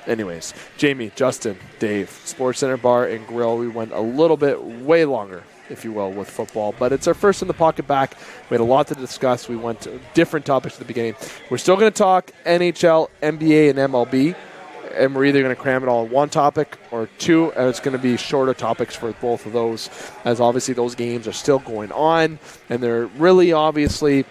Anyways, Jamie, Justin, Dave, Sportscenter Bar and Grill. We went a little bit way longer, if you will, with football, but it's our first in the pocket back. We had a lot to discuss. We went to different topics at the beginning. We're still going to talk NHL, NBA, and MLB, and we're either going to cram it all in one topic or two, and it's going to be shorter topics for both of those, as obviously those games are still going on, and they're really obviously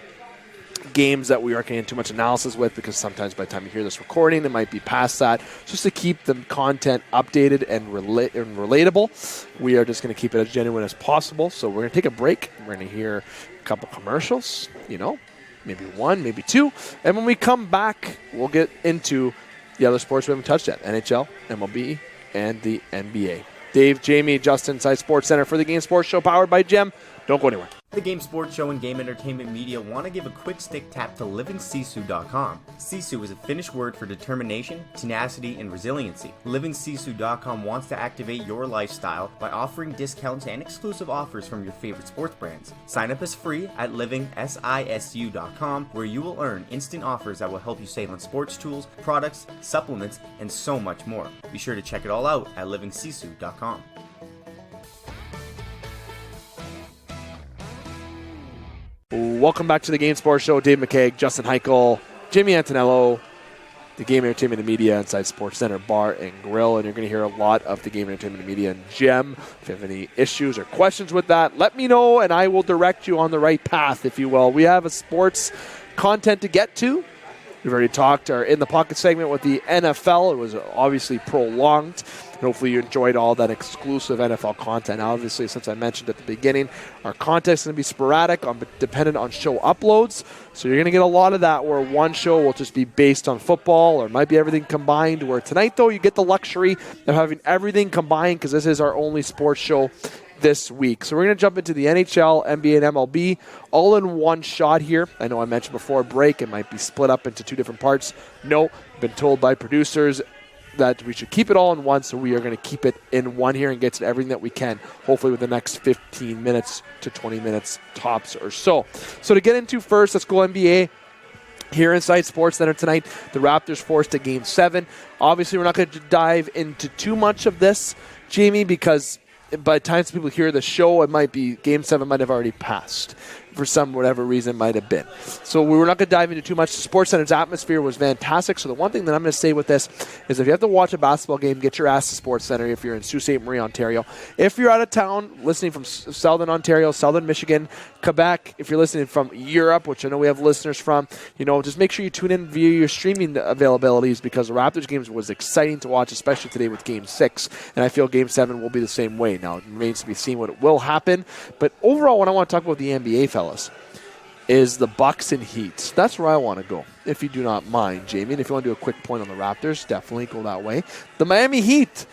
games that we aren't getting too much analysis with because sometimes by the time you hear this recording, it might be past that. Just to keep the content updated and relatable, we are just going to keep it as genuine as possible. So we're going to take a break. We're going to hear a couple commercials, maybe one, maybe two. And when we come back, we'll get into the other sports we haven't touched yet, NHL, MLB, and the NBA. Dave, Jamie, Justin, Inside Sports Center for the Game Sports Show, powered by Gem. Don't go anywhere. The Game Sports Show and Game Entertainment Media want to give a quick stick tap to livingsisu.com. Sisu is a Finnish word for determination, tenacity, and resiliency. Livingsisu.com wants to activate your lifestyle by offering discounts and exclusive offers from your favorite sports brands. Sign up as free at livingsisu.com, where you will earn instant offers that will help you save on sports tools, products, supplements, and so much more. Be sure to check it all out at livingsisu.com. Welcome back to the Game Sports Show. David McCaig, Justin Hykel, Jimmy Antonello, the Game Entertainment and Media inside Sportscenter Bar and Grill. And you're going to hear a lot of the Game Entertainment and Media and Gem. If you have any issues or questions with that, let me know and I will direct you on the right path, if you will. We have a sports content to get to. We've already talked our In the Pocket segment with the NFL. It was obviously prolonged. Hopefully you enjoyed all that exclusive NFL content. Obviously, since I mentioned at the beginning, our content is going to be sporadic, dependent on show uploads. So you're going to get a lot of that where one show will just be based on football or might be everything combined. Where tonight, though, you get the luxury of having everything combined because this is our only sports show this week. So we're going to jump into the NHL, NBA, and MLB all in one shot here. I know I mentioned before break it might be split up into two different parts. No, been told by producers that we should keep it all in one, so we are going to keep it in one here and get to everything that we can, hopefully within the next 15 minutes to 20 minutes tops or so. So to get into first, let's go NBA. Here inside SportsCenter tonight, the Raptors forced a Game 7. Obviously, we're not going to dive into too much of this, Jamie, because by the time people hear the show, it might be Game 7 might have already passed for some whatever reason it might have been. So we were not going to dive into too much. The SportsCenter's atmosphere was fantastic. So the one thing that I'm going to say with this is if you have to watch a basketball game, get your ass to SportsCenter if you're in Sault Ste. Marie, Ontario. If you're out of town, listening from Southern Ontario, Southern Michigan, Quebec, if you're listening from Europe, which I know we have listeners from, just make sure you tune in via your streaming availabilities because the Raptors games was exciting to watch, especially today with Game 6. And I feel Game 7 will be the same way. Now, it remains to be seen what will happen. But overall, what I want to talk about the NBA, fellas, is the Bucks and Heat. That's where I want to go, if you do not mind, Jamie. And if you want to do a quick point on the Raptors, definitely go that way. The Miami Heat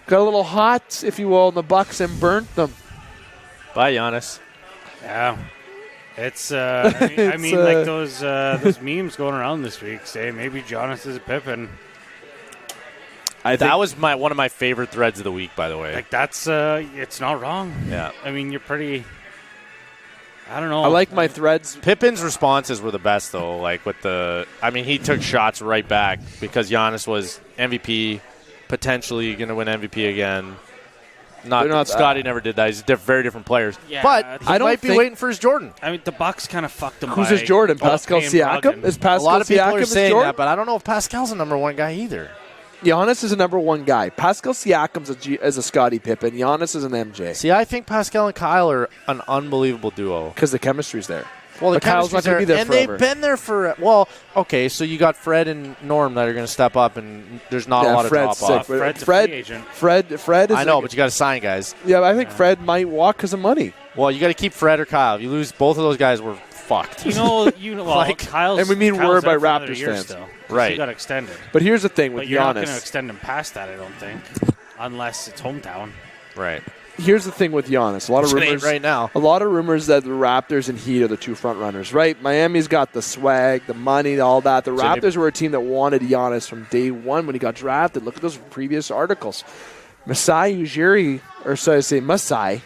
got a little hot, if you will, in the Bucks and burnt them. Bye, Giannis. Yeah. It's, I mean, like those memes going around this week say maybe Giannis is a Pippen. That was one of my favorite threads of the week, by the way. Like, that's, it's not wrong. Yeah. I mean, you're pretty, I don't know. I like my threads. Pippen's responses were the best, though. Like, he took shots right back because Giannis was MVP, potentially going to win MVP again. Scotty never did that. He's very different players. Yeah, but he might be waiting for his Jordan. I mean, the Bucks kind of fucked him. Who's his Jordan? Pascal Siakam? Is Pascal a lot of people Siakam are saying Jordan? that, but I don't know if Pascal's a number one guy either. Giannis is a number one guy. Pascal Siakam's is a Scottie Pippen. Giannis is an MJ. See, I think Pascal and Kyle are an unbelievable duo. Because the chemistry's there. Well, but Kyle's not going to be there and forever. They've been there for, okay, so you got Fred and Norm that are going to step up, and there's not a lot Fred's of drop-off. Fred's a free agent. Fred is I know, but you got to sign guys. Yeah, I think Fred might walk because of money. Well, you got to keep Fred or Kyle. If you lose both of those guys, we're fucked. Kyle's, and we mean Kyle's we're by Raptors fans. Still, right. He got extended. But here's the thing with Giannis. You're not going Giannis. to extend him past that, I don't think, unless it's hometown. Right. here's the thing with Giannis. A lot of Which it ain't rumors right now. A lot of rumors that the Raptors and Heat are the two front runners, right? Miami's got the swag, the money, all that. The Raptors were a team that wanted Giannis from day one when he got drafted. Look at those previous articles. Masai Ujiri, or so I say Masai.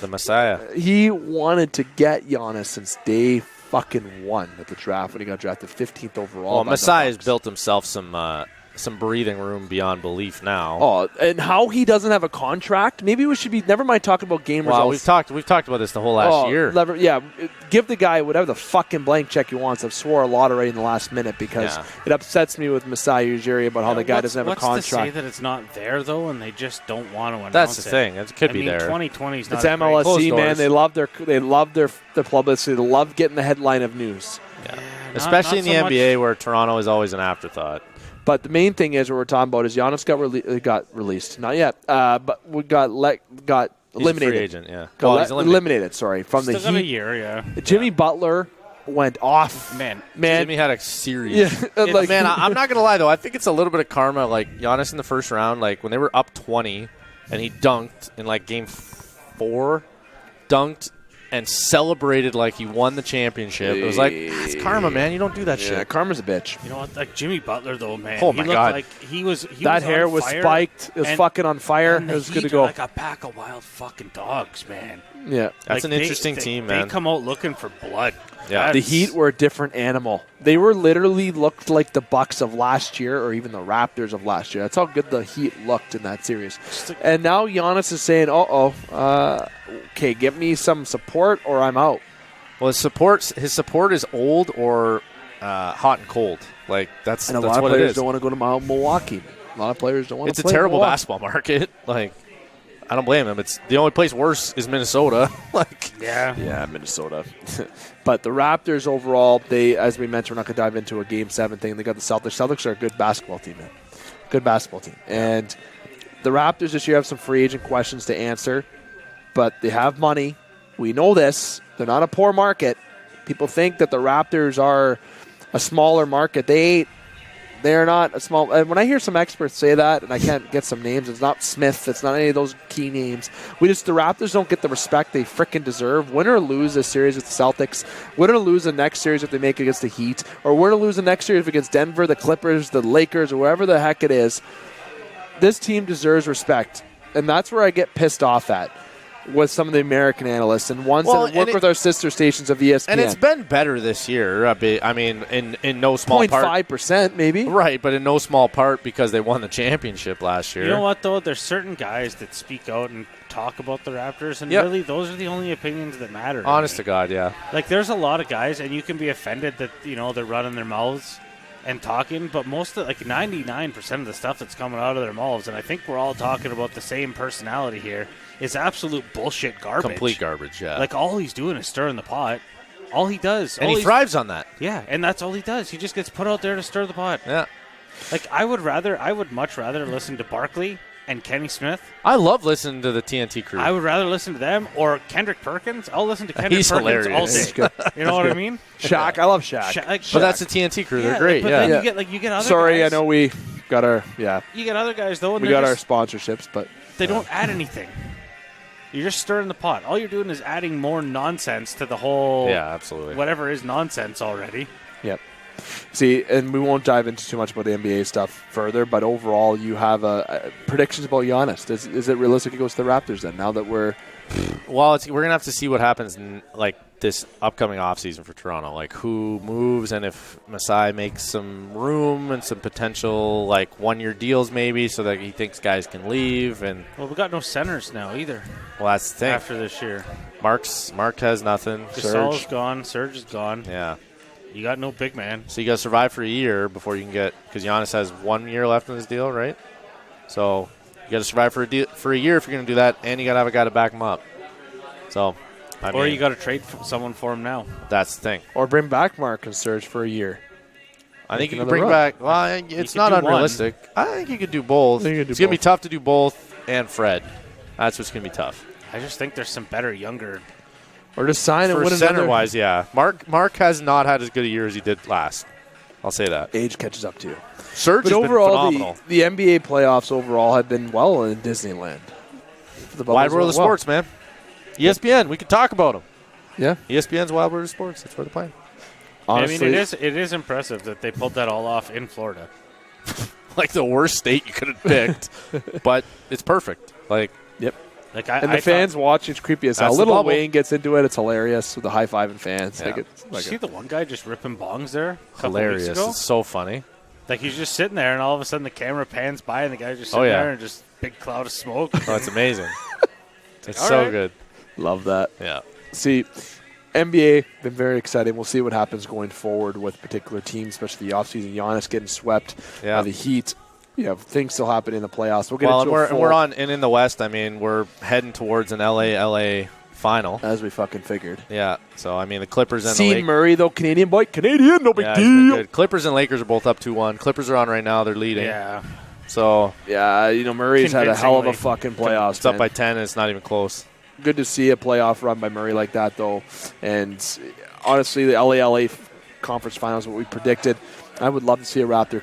The Messiah. He wanted to get Giannis since day fucking one at the draft when he got drafted 15th overall. Well, Masai has built himself some breathing room beyond belief now. Oh, and how he doesn't have a contract? Maybe we should be. Never mind talking about game well, results. we've talked about this the whole last year. Give the guy whatever the fucking blank check he wants. I've swore a lot already in the last minute because it upsets me with Masai Ujiri about how the guy doesn't have a contract. What's to say that it's not there though, and they just don't want to announce it? That's the thing. It could be there. 2020 is not. It's MLSC, man. They love their publicity. They love getting the headline of news. Yeah. Especially in the NBA where Toronto is always an afterthought. But the main thing is what we're talking about is Giannis got released. Not yet, but we got eliminated. Free agent, yeah. He's eliminated. Sorry, from Still the got Heat. a year, yeah. Jimmy Butler went off. Man. Jimmy had a series. Yeah, man, I'm not gonna lie though. I think it's a little bit of karma. Like Giannis in the first round, like when they were up 20, and he dunked in like game 4, dunked and celebrated like he won the championship. It was like, it's karma, man. You don't do that shit. Yeah, karma's a bitch. You know what? Like Jimmy Butler, though, man. Oh, my God. Like he was that hair was spiked. It was fucking on fire. It was good to go. Like a pack of wild fucking dogs, man. Yeah. That's an interesting team, man. They come out looking for blood. Yeah. The Heat were a different animal. They were literally looked like the Bucks of last year or even the Raptors of last year. That's how good the Heat looked in that series. And now Giannis is saying, okay, give me some support or I'm out. Well, his support is old or hot and cold. Like that's and a that's lot of what players it is. don't want to go to Milwaukee. A lot of players don't want to play. It's a terrible Milwaukee. basketball market. Like I don't blame him. It's the only place worse is Minnesota. Yeah, Minnesota. But the Raptors overall, they, as we mentioned, we're not going to dive into a Game 7 thing. They got the Celtics. Celtics are a good basketball team, man. Good basketball team. And the Raptors this year have some free agent questions to answer, but they have money. We know this. They're not a poor market. People think that the Raptors are a smaller market. They're not a small. And when I hear some experts say that, and I can't get some names, it's not Smith, it's not any of those key names. The Raptors don't get the respect they frickin' deserve. Win or lose this series with the Celtics, win or lose the next series if they make against the Heat, or win or lose the next series against Denver, the Clippers, the Lakers, or wherever the heck it is. This team deserves respect, and that's where I get pissed off at with some of the American analysts and ones that work with our sister stations of ESPN. And it's been better this year. I mean, in no small part. 0.5% maybe. Right, but in no small part because they won the championship last year. You know what, though? There's certain guys that speak out and talk about the Raptors, and really those are the only opinions that matter. Honest to God, yeah. Like, there's a lot of guys, and you can be offended that, they're running their mouths and talking, but 99% of the stuff that's coming out of their mouths, and I think we're all talking about the same personality here, is absolute bullshit garbage. Complete garbage, yeah. Like, all he's doing is stirring the pot. All he does. And he thrives on that. Yeah, and that's all he does. He just gets put out there to stir the pot. Yeah. Like, I would much rather listen to Barkley and Kenny Smith. I love listening to the TNT crew. I would rather listen to them or Kendrick Perkins. I'll listen to Kendrick He's Perkins hilarious. all day. You know what I mean? Shaq. I love Shaq. But that's the TNT crew. They're great. But yeah. then you get other Sorry, guys. I know we got our You get other guys though. And we got our sponsorships, but they don't add anything. You're just stirring the pot. All you're doing is adding more nonsense to the whole. Yeah, absolutely. Whatever is nonsense already. Yep. See, and we won't dive into too much about the NBA stuff further, but overall, you have predictions about Giannis. Is it realistic he goes to the Raptors then? Now that we're we're gonna have to see what happens in this upcoming offseason for Toronto, like who moves and if Masai makes some room and some potential 1-year deals maybe, so that he thinks guys can leave. And we got no centers now either. Well, that's the thing. After this year, Mark has nothing. Gasol's gone. Serge is gone. Yeah. You got no big man. So you got to survive for a year before you can get, because Giannis has 1 year left in his deal, right? So you got to survive for a year if you're going to do that, and you got to have a guy to back him up. So, or you got to trade someone for him now. That's the thing. Or bring back Mark and Serge for a year. I think you can bring back. Well, it's not unrealistic. I think you could do both. It's going to be tough to do both and Fred. That's what's going to be tough. I just think there's some better younger. Or just sign and win another. Center-wise, yeah. Mark has not had as good a year as he did last. I'll say that. Age catches up to you. Serge has been phenomenal. The NBA playoffs overall have been well in Disneyland. for the bubble. Wide world of sports, man. ESPN, we could talk about them. Yeah. ESPN's Wild World of Sports. That's where they're playing. Honestly, I mean, it is impressive that they pulled that all off in Florida. Like the worst state you could have picked, but it's perfect. Like, yep. Like And the fans watching, it's creepy as hell. That's the Little bubble. Wayne gets into it. It's hilarious with the high-fiving fans. Yeah. You see the one guy just ripping bongs there a couple hilarious. weeks ago? It's so funny. Like, he's just sitting there, and all of a sudden the camera pans by, and the guy's just sitting there, and just big cloud of smoke. Oh, it's amazing. It's all so right. good. Love that. Yeah. See, NBA, been very exciting. We'll see what happens going forward with particular teams, especially the offseason. Giannis getting swept. Yeah. The Heat. You have things still happening in the playoffs. We'll get Well, into and we're on, and in the West, I mean, we're heading towards an LA final. as we fucking figured. Yeah. So, I mean, the Clippers and the See Lakers. Murray, though, Canadian boy. Canadian, no big Yeah, it's been deal. good. Clippers and Lakers are both up 2-1. Clippers are on right now. They're leading. Yeah. So, Yeah, Murray's had a hell of a Convincingly. fucking playoffs. it's up man. by 10, and it's not even close. Good to see a playoff run by Murray like that, though. And honestly, the LA conference finals, what we predicted. I would love to see a Raptors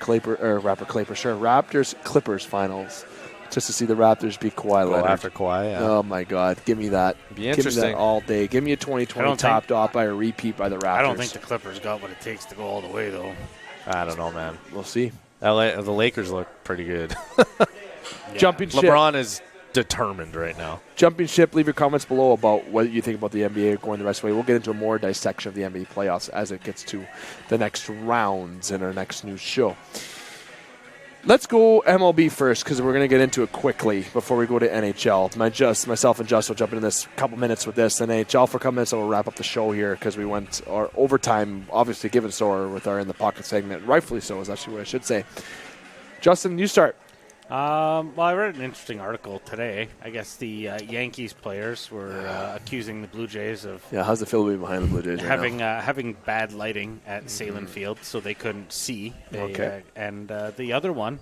Clippers finals, just to see the Raptors beat Kawhi Go Leonard. after Kawhi, yeah. Oh my God, give me that. Be Give me interesting. that all day. Give me a 2020 topped off by a repeat by the Raptors. I don't think the Clippers got what it takes to go all the way, though. I don't know, man. We'll see. The Lakers look pretty good. Jumping ship. LeBron is determined right now. Jumping ship. Leave your comments below about what you think about the NBA going the rest of the way. We'll get into a more dissection of the NBA playoffs as it gets to the next rounds in our next news show. Let's go MLB first because we're going to get into it quickly before we go to NHL. Myself and Just will jump into this couple minutes with this. NHL for a couple minutes, and we'll wrap up the show here because we went our overtime, obviously given so with our In the Pocket segment. Rightfully so is actually what I should say. Justin, you start. Well, I read an interesting article today. I guess the Yankees players were accusing the Blue Jays of Yeah, how's the feel to be behind the Blue Jays right now? having bad lighting at Salem Field, so they couldn't see. Okay. And the other one,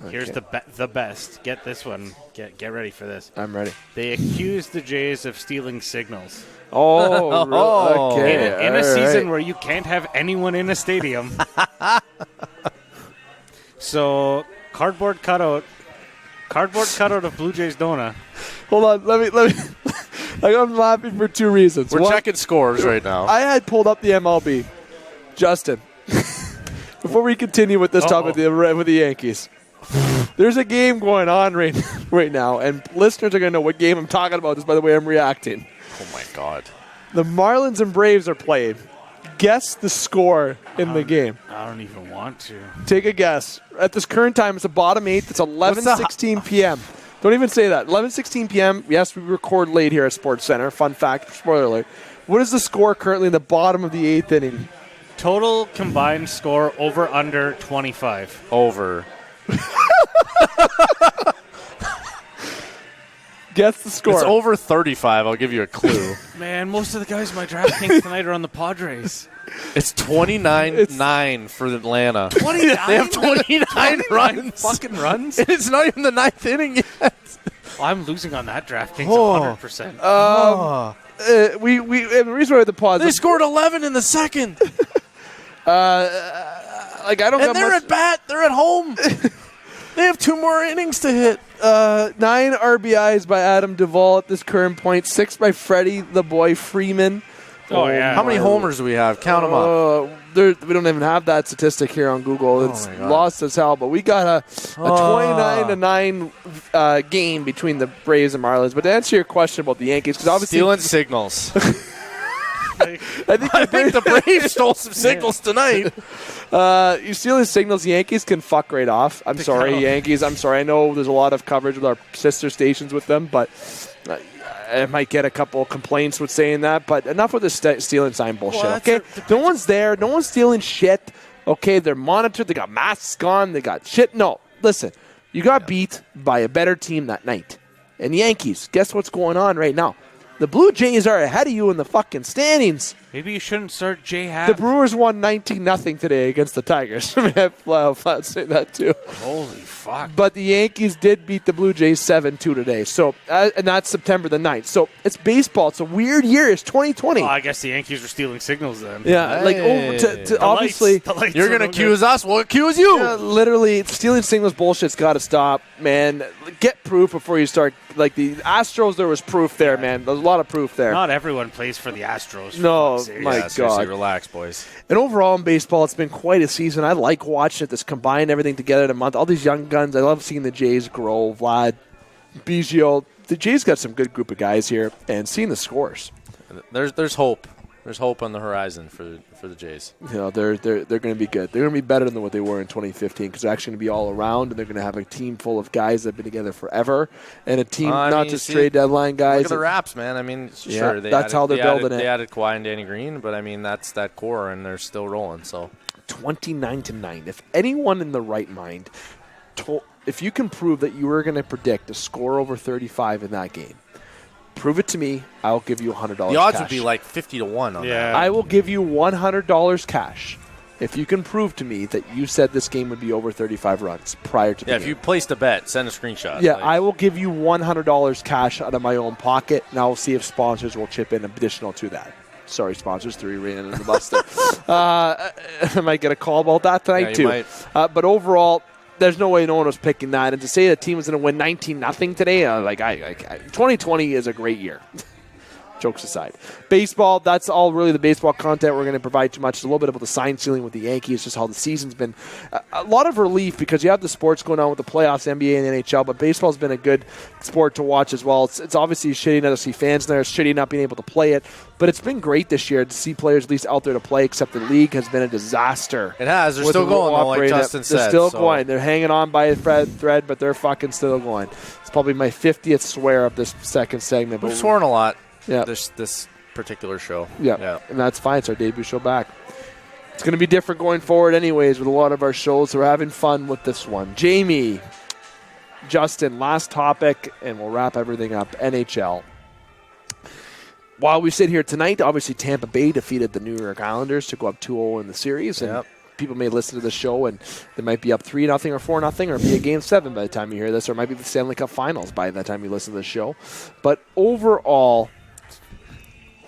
here's the best. Get this one. Get ready for this. I'm ready. They accused the Jays of stealing signals Oh, really? Okay. in a all season right. where you can't have anyone in a stadium. So cardboard cutout of Blue Jays donut. Hold on, let me. I'm laughing for two reasons. We're One, checking scores right now. I had pulled up the MLB. Justin, before we continue with this topic with the Yankees, there's a game going on right now, and listeners are going to know what game I'm talking about just by the way I'm reacting. Oh, my God. The Marlins and Braves are playing. Guess the score in the game. I don't even want to. Take a guess. At this current time, it's the bottom 8th. It's 11:16 p.m. Don't even say that. 11:16 p.m. Yes, we record late here at Sportscenter. Fun fact, spoiler alert. What is the score currently in the bottom of the 8th inning? Total combined score over under 25. Over. Guess the score. It's over 35. I'll give you a clue. Man, most of the guys in my DraftKings tonight are on the Padres. It's 29-9 for Atlanta. 29? They have 29 runs. Fucking runs? And it's not even the 9th inning yet. Well, I'm losing on that DraftKings 100%. And the reason why the pause. They scored 11 in the second. I don't. And they're at bat. They're at home. They have 2 more innings to hit. 9 RBIs by Adam Duvall at this current point. 6 by Freddie the Boy Freeman. Oh, yeah. How many homers do we have? Count them up. We don't even have that statistic here on Google. It's my God. lost as hell. But we got a 29-9 game between the Braves and Marlins. But to answer your question about the Yankees, because obviously Stealing signals. I think the Braves stole some signals tonight. you stealing signals, the Yankees can fuck right off. I'm sorry, Yankees. I'm sorry. I know there's a lot of coverage with our sister stations with them, but I might get a couple complaints with saying that. But enough with the stealing sign bullshit, okay? No one's there. No one's stealing shit. Okay, they're monitored. They got masks on. They got shit. No, listen. You got beat by a better team that night. And Yankees, guess what's going on right now? The Blue Jays are ahead of you in the fucking standings. Maybe you shouldn't start Jay Happ. The Brewers won 19-0 today against the Tigers. I mean, I'd say that too. Holy fuck. But the Yankees did beat the Blue Jays 7-2 today. So, and that's September the 9th. So it's baseball. It's a weird year. It's 2020. Well, I guess the Yankees were stealing signals then. Yeah, like obviously. The lights You're going to accuse us. We'll accuse you. Yeah, literally, stealing signals bullshit's got to stop, man. Get proof before you start. Like the Astros, there was proof there, man. There's a lot of proof there. Not everyone plays for the Astros. No, my seriously, God. relax, boys. And overall in baseball, it's been quite a season. I like watching it. This combined everything together in a month. All these young guns. I love seeing the Jays grow. Vlad, Biggio. The Jays got some good group of guys here, and seeing the scores. There's hope. There's hope on the horizon for the Jays. You know, they're going to be good. They're going to be better than what they were in 2015 because they're actually going to be all around, and they're going to have a team full of guys that have been together forever, and a team not just trade deadline guys. Look at the Raps, man. I mean, sure, that's how they're building it. They added Kawhi and Danny Green, but I mean that's that core, and they're still rolling. So 29-9. If anyone in the right mind, if you can prove that you were going to predict a score over 35 in that game. Prove it to me. I'll give you $100 The odds cash. would be like 50-1 on that. I will give you $100 cash if you can prove to me that you said this game would be over 35 runs prior to the game. If you placed a bet, send a screenshot. Yeah, I will give you $100 cash out of my own pocket, and I'll see if sponsors will chip in additional to that. Sorry, sponsors, 3 ran in the bus there. I might get a call about that tonight, too. Might. But overall, there's no way no one was picking that. And to say the team was going to win 19-0 today, 2020 is a great year. Jokes aside. Baseball, that's all really the baseball content we're going to provide too much. It's a little bit about the sign stealing with the Yankees, just how the season's been a lot of relief because you have the sports going on with the playoffs, NBA and NHL, but baseball's been a good sport to watch as well. It's obviously shitty not to see fans there. It's shitty not being able to play it, but it's been great this year to see players at least out there to play, except the league has been a disaster. It has. They're still going, though, like Justin said. They're still going. They're hanging on by a thread, but they're fucking still going. It's probably my 50th swear of this second segment. We've sworn a lot. Yeah. This particular show. Yeah, and that's fine. It's our debut show back. It's going to be different going forward anyways with a lot of our shows, so we're having fun with this one. Jamie, Justin, last topic, and we'll wrap everything up. NHL. While we sit here tonight, obviously Tampa Bay defeated the New York Islanders to go up 2-0 in the series, and people may listen to the show and they might be up 3-0 or 4-0 or be a Game 7 by the time you hear this, or it might be the Stanley Cup Finals by the time you listen to the show. But overall,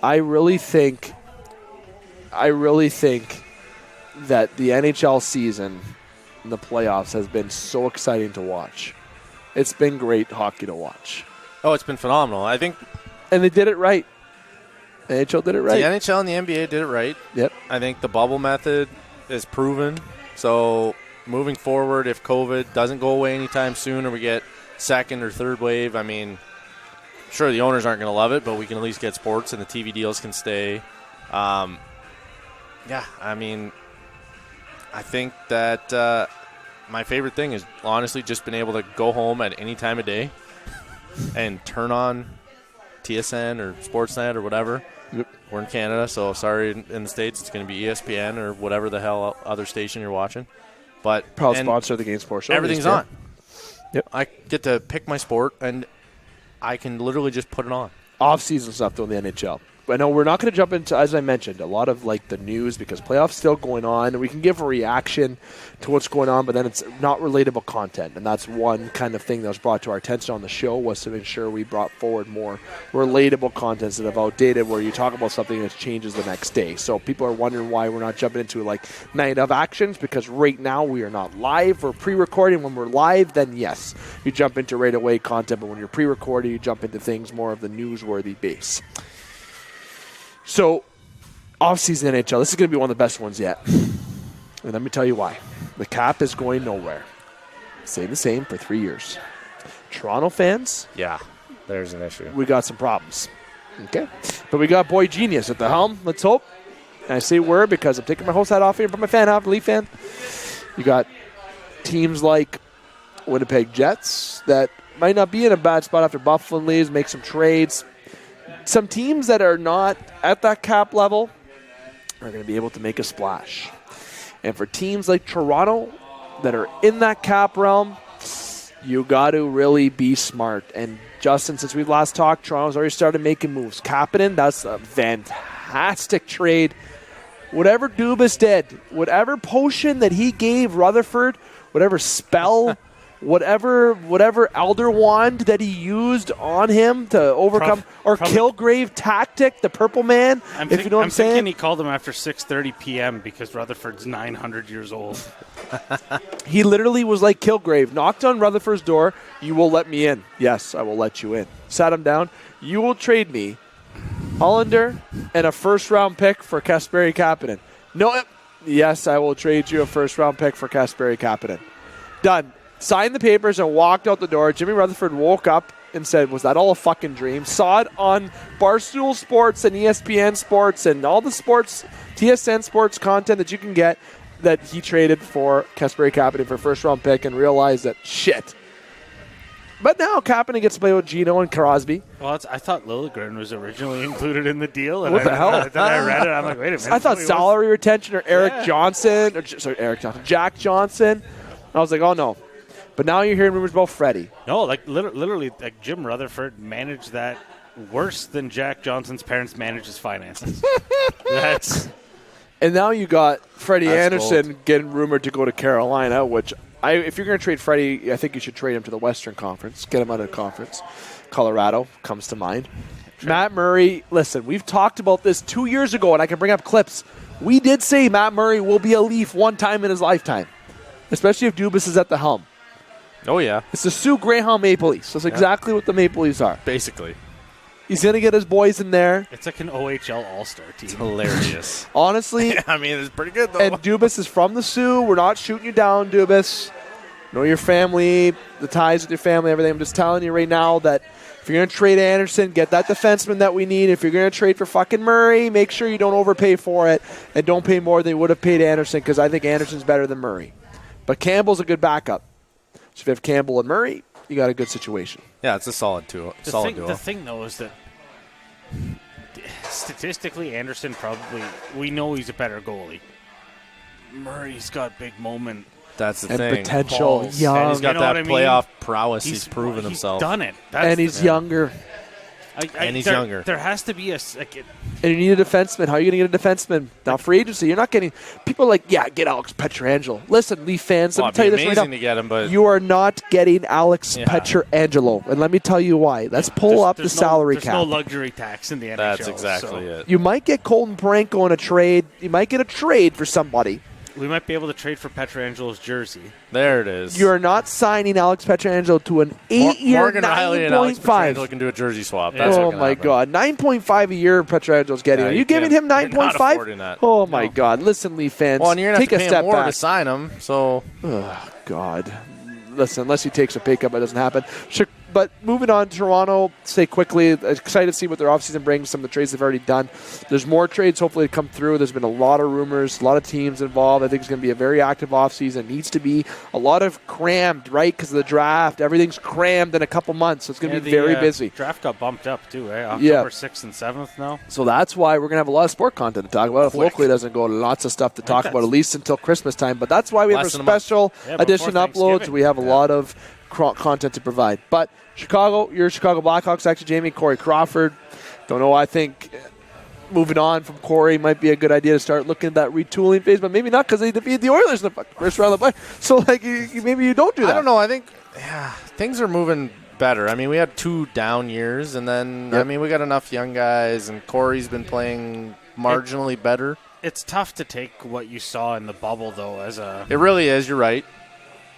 I really think that the NHL season and the playoffs has been so exciting to watch. It's been great hockey to watch. Oh, it's been phenomenal. I think. And they did it right. The NHL did it right. The NHL and the NBA did it right. Yep. I think the bubble method is proven. So moving forward, if COVID doesn't go away anytime soon or we get second or third wave, I mean, sure, the owners aren't going to love it, but we can at least get sports and the TV deals can stay. I mean, I think that my favorite thing is honestly just being able to go home at any time of day and turn on TSN or Sportsnet or whatever. Yep. We're in Canada, so sorry in the States it's going to be ESPN or whatever the hell other station you're watching. But proud sponsor of the Game Sports Show. Everything's on. Yep. I get to pick my sport, and I can literally just put it on. Off-season stuff, though, in the NHL. I know we're not going to jump into, as I mentioned, a lot of like the news because playoffs still going on, and we can give a reaction to what's going on, but then it's not relatable content, and that's one kind of thing that was brought to our attention on the show was to make sure we brought forward more relatable content instead of outdated where you talk about something that changes the next day. So people are wondering why we're not jumping into like night of actions because right now we are not live. We're pre-recording. When we're live, then yes, you jump into right away content, but when you're pre-recording, you jump into things more of the newsworthy base. So, off-season NHL, this is going to be one of the best ones yet. And let me tell you why. The cap is going nowhere. Stay the same for 3 years. Toronto fans? Yeah, there's an issue. We got some problems. Okay? But we got Boy Genius at the helm. Let's hope. And I say we're because I'm taking my host hat off here and put my fan off, Leaf fan. You got teams like Winnipeg Jets that might not be in a bad spot after Buffalo leaves, make some trades. Some teams that are not at that cap level are going to be able to make a splash. And for teams like Toronto that are in that cap realm, you got to really be smart. And Justin, since we last talked, Toronto's already started making moves. Kapanen, that's a fantastic fantastic trade. Whatever Dubas did, whatever potion that he gave Rutherford, whatever spell, whatever elder wand that he used on him to overcome, Kilgrave tactic, the purple man, if you know what I'm saying. I'm thinking he called him after 6:30 p.m. because Rutherford's 900 years old. He literally was like Kilgrave, knocked on Rutherford's door, you will let me in. Yes, I will let you in. Sat him down, you will trade me Hollander and a first-round pick for Kasperi Kapanen. No, yes, I will trade you a first-round pick for Kasperi Kapanen. Done. Signed the papers and walked out the door. Jimmy Rutherford woke up and said, was that all a fucking dream? Saw it on Barstool Sports and ESPN Sports and all the sports, TSN Sports content that you can get, that he traded for Kasperi Kapanen for first-round pick and realized that, shit. But now Kapanen gets to play with Gino and Crosby. Well, I thought Liljegren was originally included in the deal. And What the hell? Then I read it. I'm like, wait a minute. I thought salary retention or Jack Johnson. I was like, oh, no. But now you're hearing rumors about Freddie. No, like literally, like Jim Rutherford managed that worse than Jack Johnson's parents managed his finances. And now you got Freddie Anderson gold. getting rumored to go to Carolina, which if you're going to trade Freddie, I think you should trade him to the Western Conference. Get him out of the conference. Colorado comes to mind. Sure. Matt Murray, listen, we've talked about this 2 years ago, and I can bring up clips. We did say Matt Murray will be a Leaf one time in his lifetime, especially if Dubas is at the helm. Oh, yeah. It's the Sue Greyhound Maple Leafs. That's exactly what the Maple Leafs are. Basically. He's going to get his boys in there. It's like an OHL All-Star team. It's hilarious. Honestly. I mean, it's pretty good, though. And Dubas is from the Sioux. We're not shooting you down, Dubas. Know your family, the ties with your family, everything. I'm just telling you right now that if you're going to trade Anderson, get that defenseman that we need. If you're going to trade for fucking Murray, make sure you don't overpay for it and don't pay more than you would have paid Anderson, because I think Anderson's better than Murray. But Campbell's a good backup. So if you have Campbell and Murray, you got a good situation. Yeah, it's a solid duo. The thing, though, is that statistically, Anderson probably, we know he's a better goalie. Murray's got big moment. That's the and thing. Potential, young. And he's got that playoff prowess. He's proven himself. He's done it. And he's younger. He's younger. There has to be and you need a defenseman. How are you going to get a defenseman? Now, free agency, you're not getting – people are like, yeah, get Alex Pietrangelo. Listen, Leaf fans, let me tell you this right now. To get him, but you are not getting Alex Pietrangelo. And let me tell you why. Let's pull up the salary cap. There's no luxury tax in the NHL. That's exactly it. You might get Colton Parenko in a trade. You might get a trade for somebody. We might be able to trade for Pietrangelo's jersey. There it is. You're not signing Alex Pietrangelo to an 8-year, Morgan Riley and Alex 9.5. Pietrangelo can do a jersey swap. Yeah. Oh, my God. 9.5 a year Pietrangelo getting. Are you giving him 9.5? Oh, my God. Listen, Leaf fans, well, and you're take a pay step more back. To sign him, so. Oh, God. Listen, unless he takes a pay cut, that doesn't happen. But moving on to Toronto, say quickly, excited to see what their offseason brings, some of the trades they've already done. There's more trades hopefully to come through. There's been a lot of rumors, a lot of teams involved. I think it's going to be a very active offseason. It needs to be a lot of crammed, right, because of the draft. Everything's crammed in a couple months, so it's going to be very busy. Draft got bumped up, too, eh? October 6th and 7th now. So that's why we're going to have a lot of sport content to talk about. If locally doesn't go, lots of stuff to talk about, at least until Christmas time. But that's why we have a special edition uploads. We have a lot of content to provide. But Chicago, your Chicago Blackhawks, actually, Jamie, Corey Crawford. Don't know. I think moving on from Corey might be a good idea to start looking at that retooling phase, but maybe not because they defeated the Oilers in the first round of the play. So, like, maybe you don't do that. I don't know. I think things are moving better. I mean, we had 2 down years, and then, I mean, we got enough young guys, and Corey's been playing marginally better. It's tough to take what you saw in the bubble, though, as a... It really is. You're right.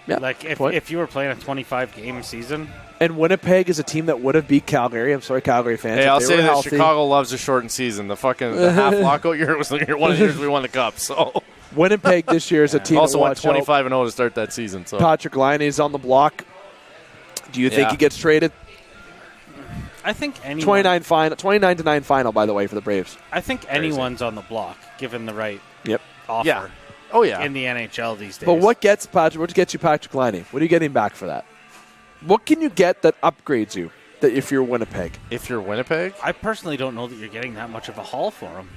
Yeah, like, if you were playing a 25-game season... And Winnipeg is a team that would have beat Calgary. I'm sorry, Calgary fans. Hey, I'll say this. Chicago loves a shortened season. The half lockout year was one of the years we won the Cup. So Winnipeg this year is a team also that went 25-0 to start that season. So Patrick Laine is on the block. Do you think he gets traded? I think anyone... 29-9 final, by the way, for the Braves. I think anyone's on the block, given the right offer. Yeah. Oh, yeah. In the NHL these days. But what gets you Patrick Laine? What are you getting back for that? What can you get that upgrades you if you're Winnipeg? If you're Winnipeg? I personally don't know that you're getting that much of a haul for him.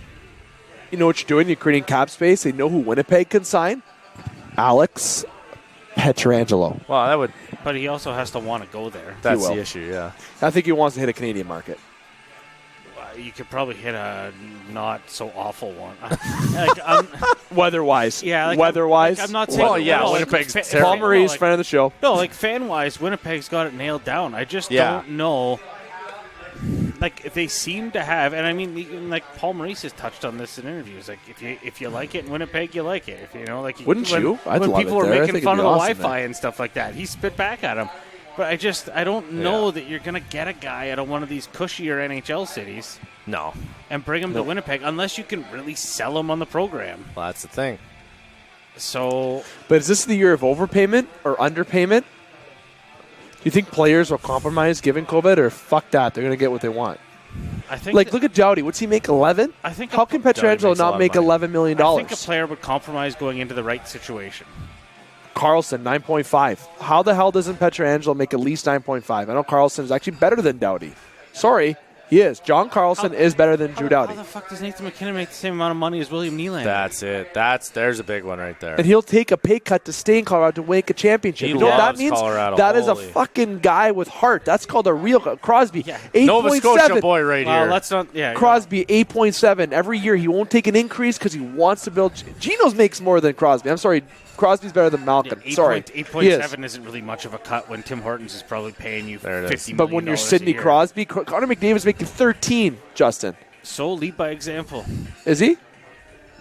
You know what you're doing? You're creating cap space. They know who Winnipeg can sign? Alex Pietrangelo. Well, that would... But he also has to want to go there. That's the issue, yeah. I think he wants to hit a Canadian market. You could probably hit a not so awful one. Weather-wise. Yeah, weather-wise. I'm not saying. Winnipeg's Paul Marie's friend of the show. No, fan-wise, Winnipeg's got it nailed down. I just don't know. They seem to have, and I mean, even, Paul Maurice has touched on this in interviews. If you like it in Winnipeg, you like it. Wouldn't you? I'd when love people it were there. making fun of the awesome Wi-Fi and stuff like that, he spit back at him. But I don't know that you're going to get a guy out of one of these cushier NHL cities. No. And bring him to Winnipeg unless you can really sell him on the program. Well, that's the thing. So, but is this the year of overpayment or underpayment? Do you think players will compromise given COVID, or fuck that? They're going to get what they want. I think. Look at Doughty. What's he make? 11? I think. How can Pietrangelo not make $11 million? I think a player would compromise going into the right situation. Carlson, 9.5. How the hell doesn't Pietrangelo make at least 9.5? I know Carlson is actually better than Doughty. Sorry, he is. John Carlson is better than Drew Doughty. How the fuck does Nathan McKinnon make the same amount of money as William Nylander? That's it. There's a big one right there. And he'll take a pay cut to stay in Colorado to make a championship. He You know what that loves means? Colorado. That is a fucking guy with heart. That's called a real Crosby. Yeah. 8.7. Nova Scotia boy right here. Let's not. Yeah. Crosby 8.7 every year. He won't take an increase because he wants to build. Geno's makes more than Crosby. I'm sorry. Crosby's better than Malkin. Yeah, Sorry. 8.7 isn't really much of a cut when Tim Hortons is probably paying you $50 million. But when you're Sidney Crosby, Connor McDavid's making 13, Justin. So lead by example. Is he?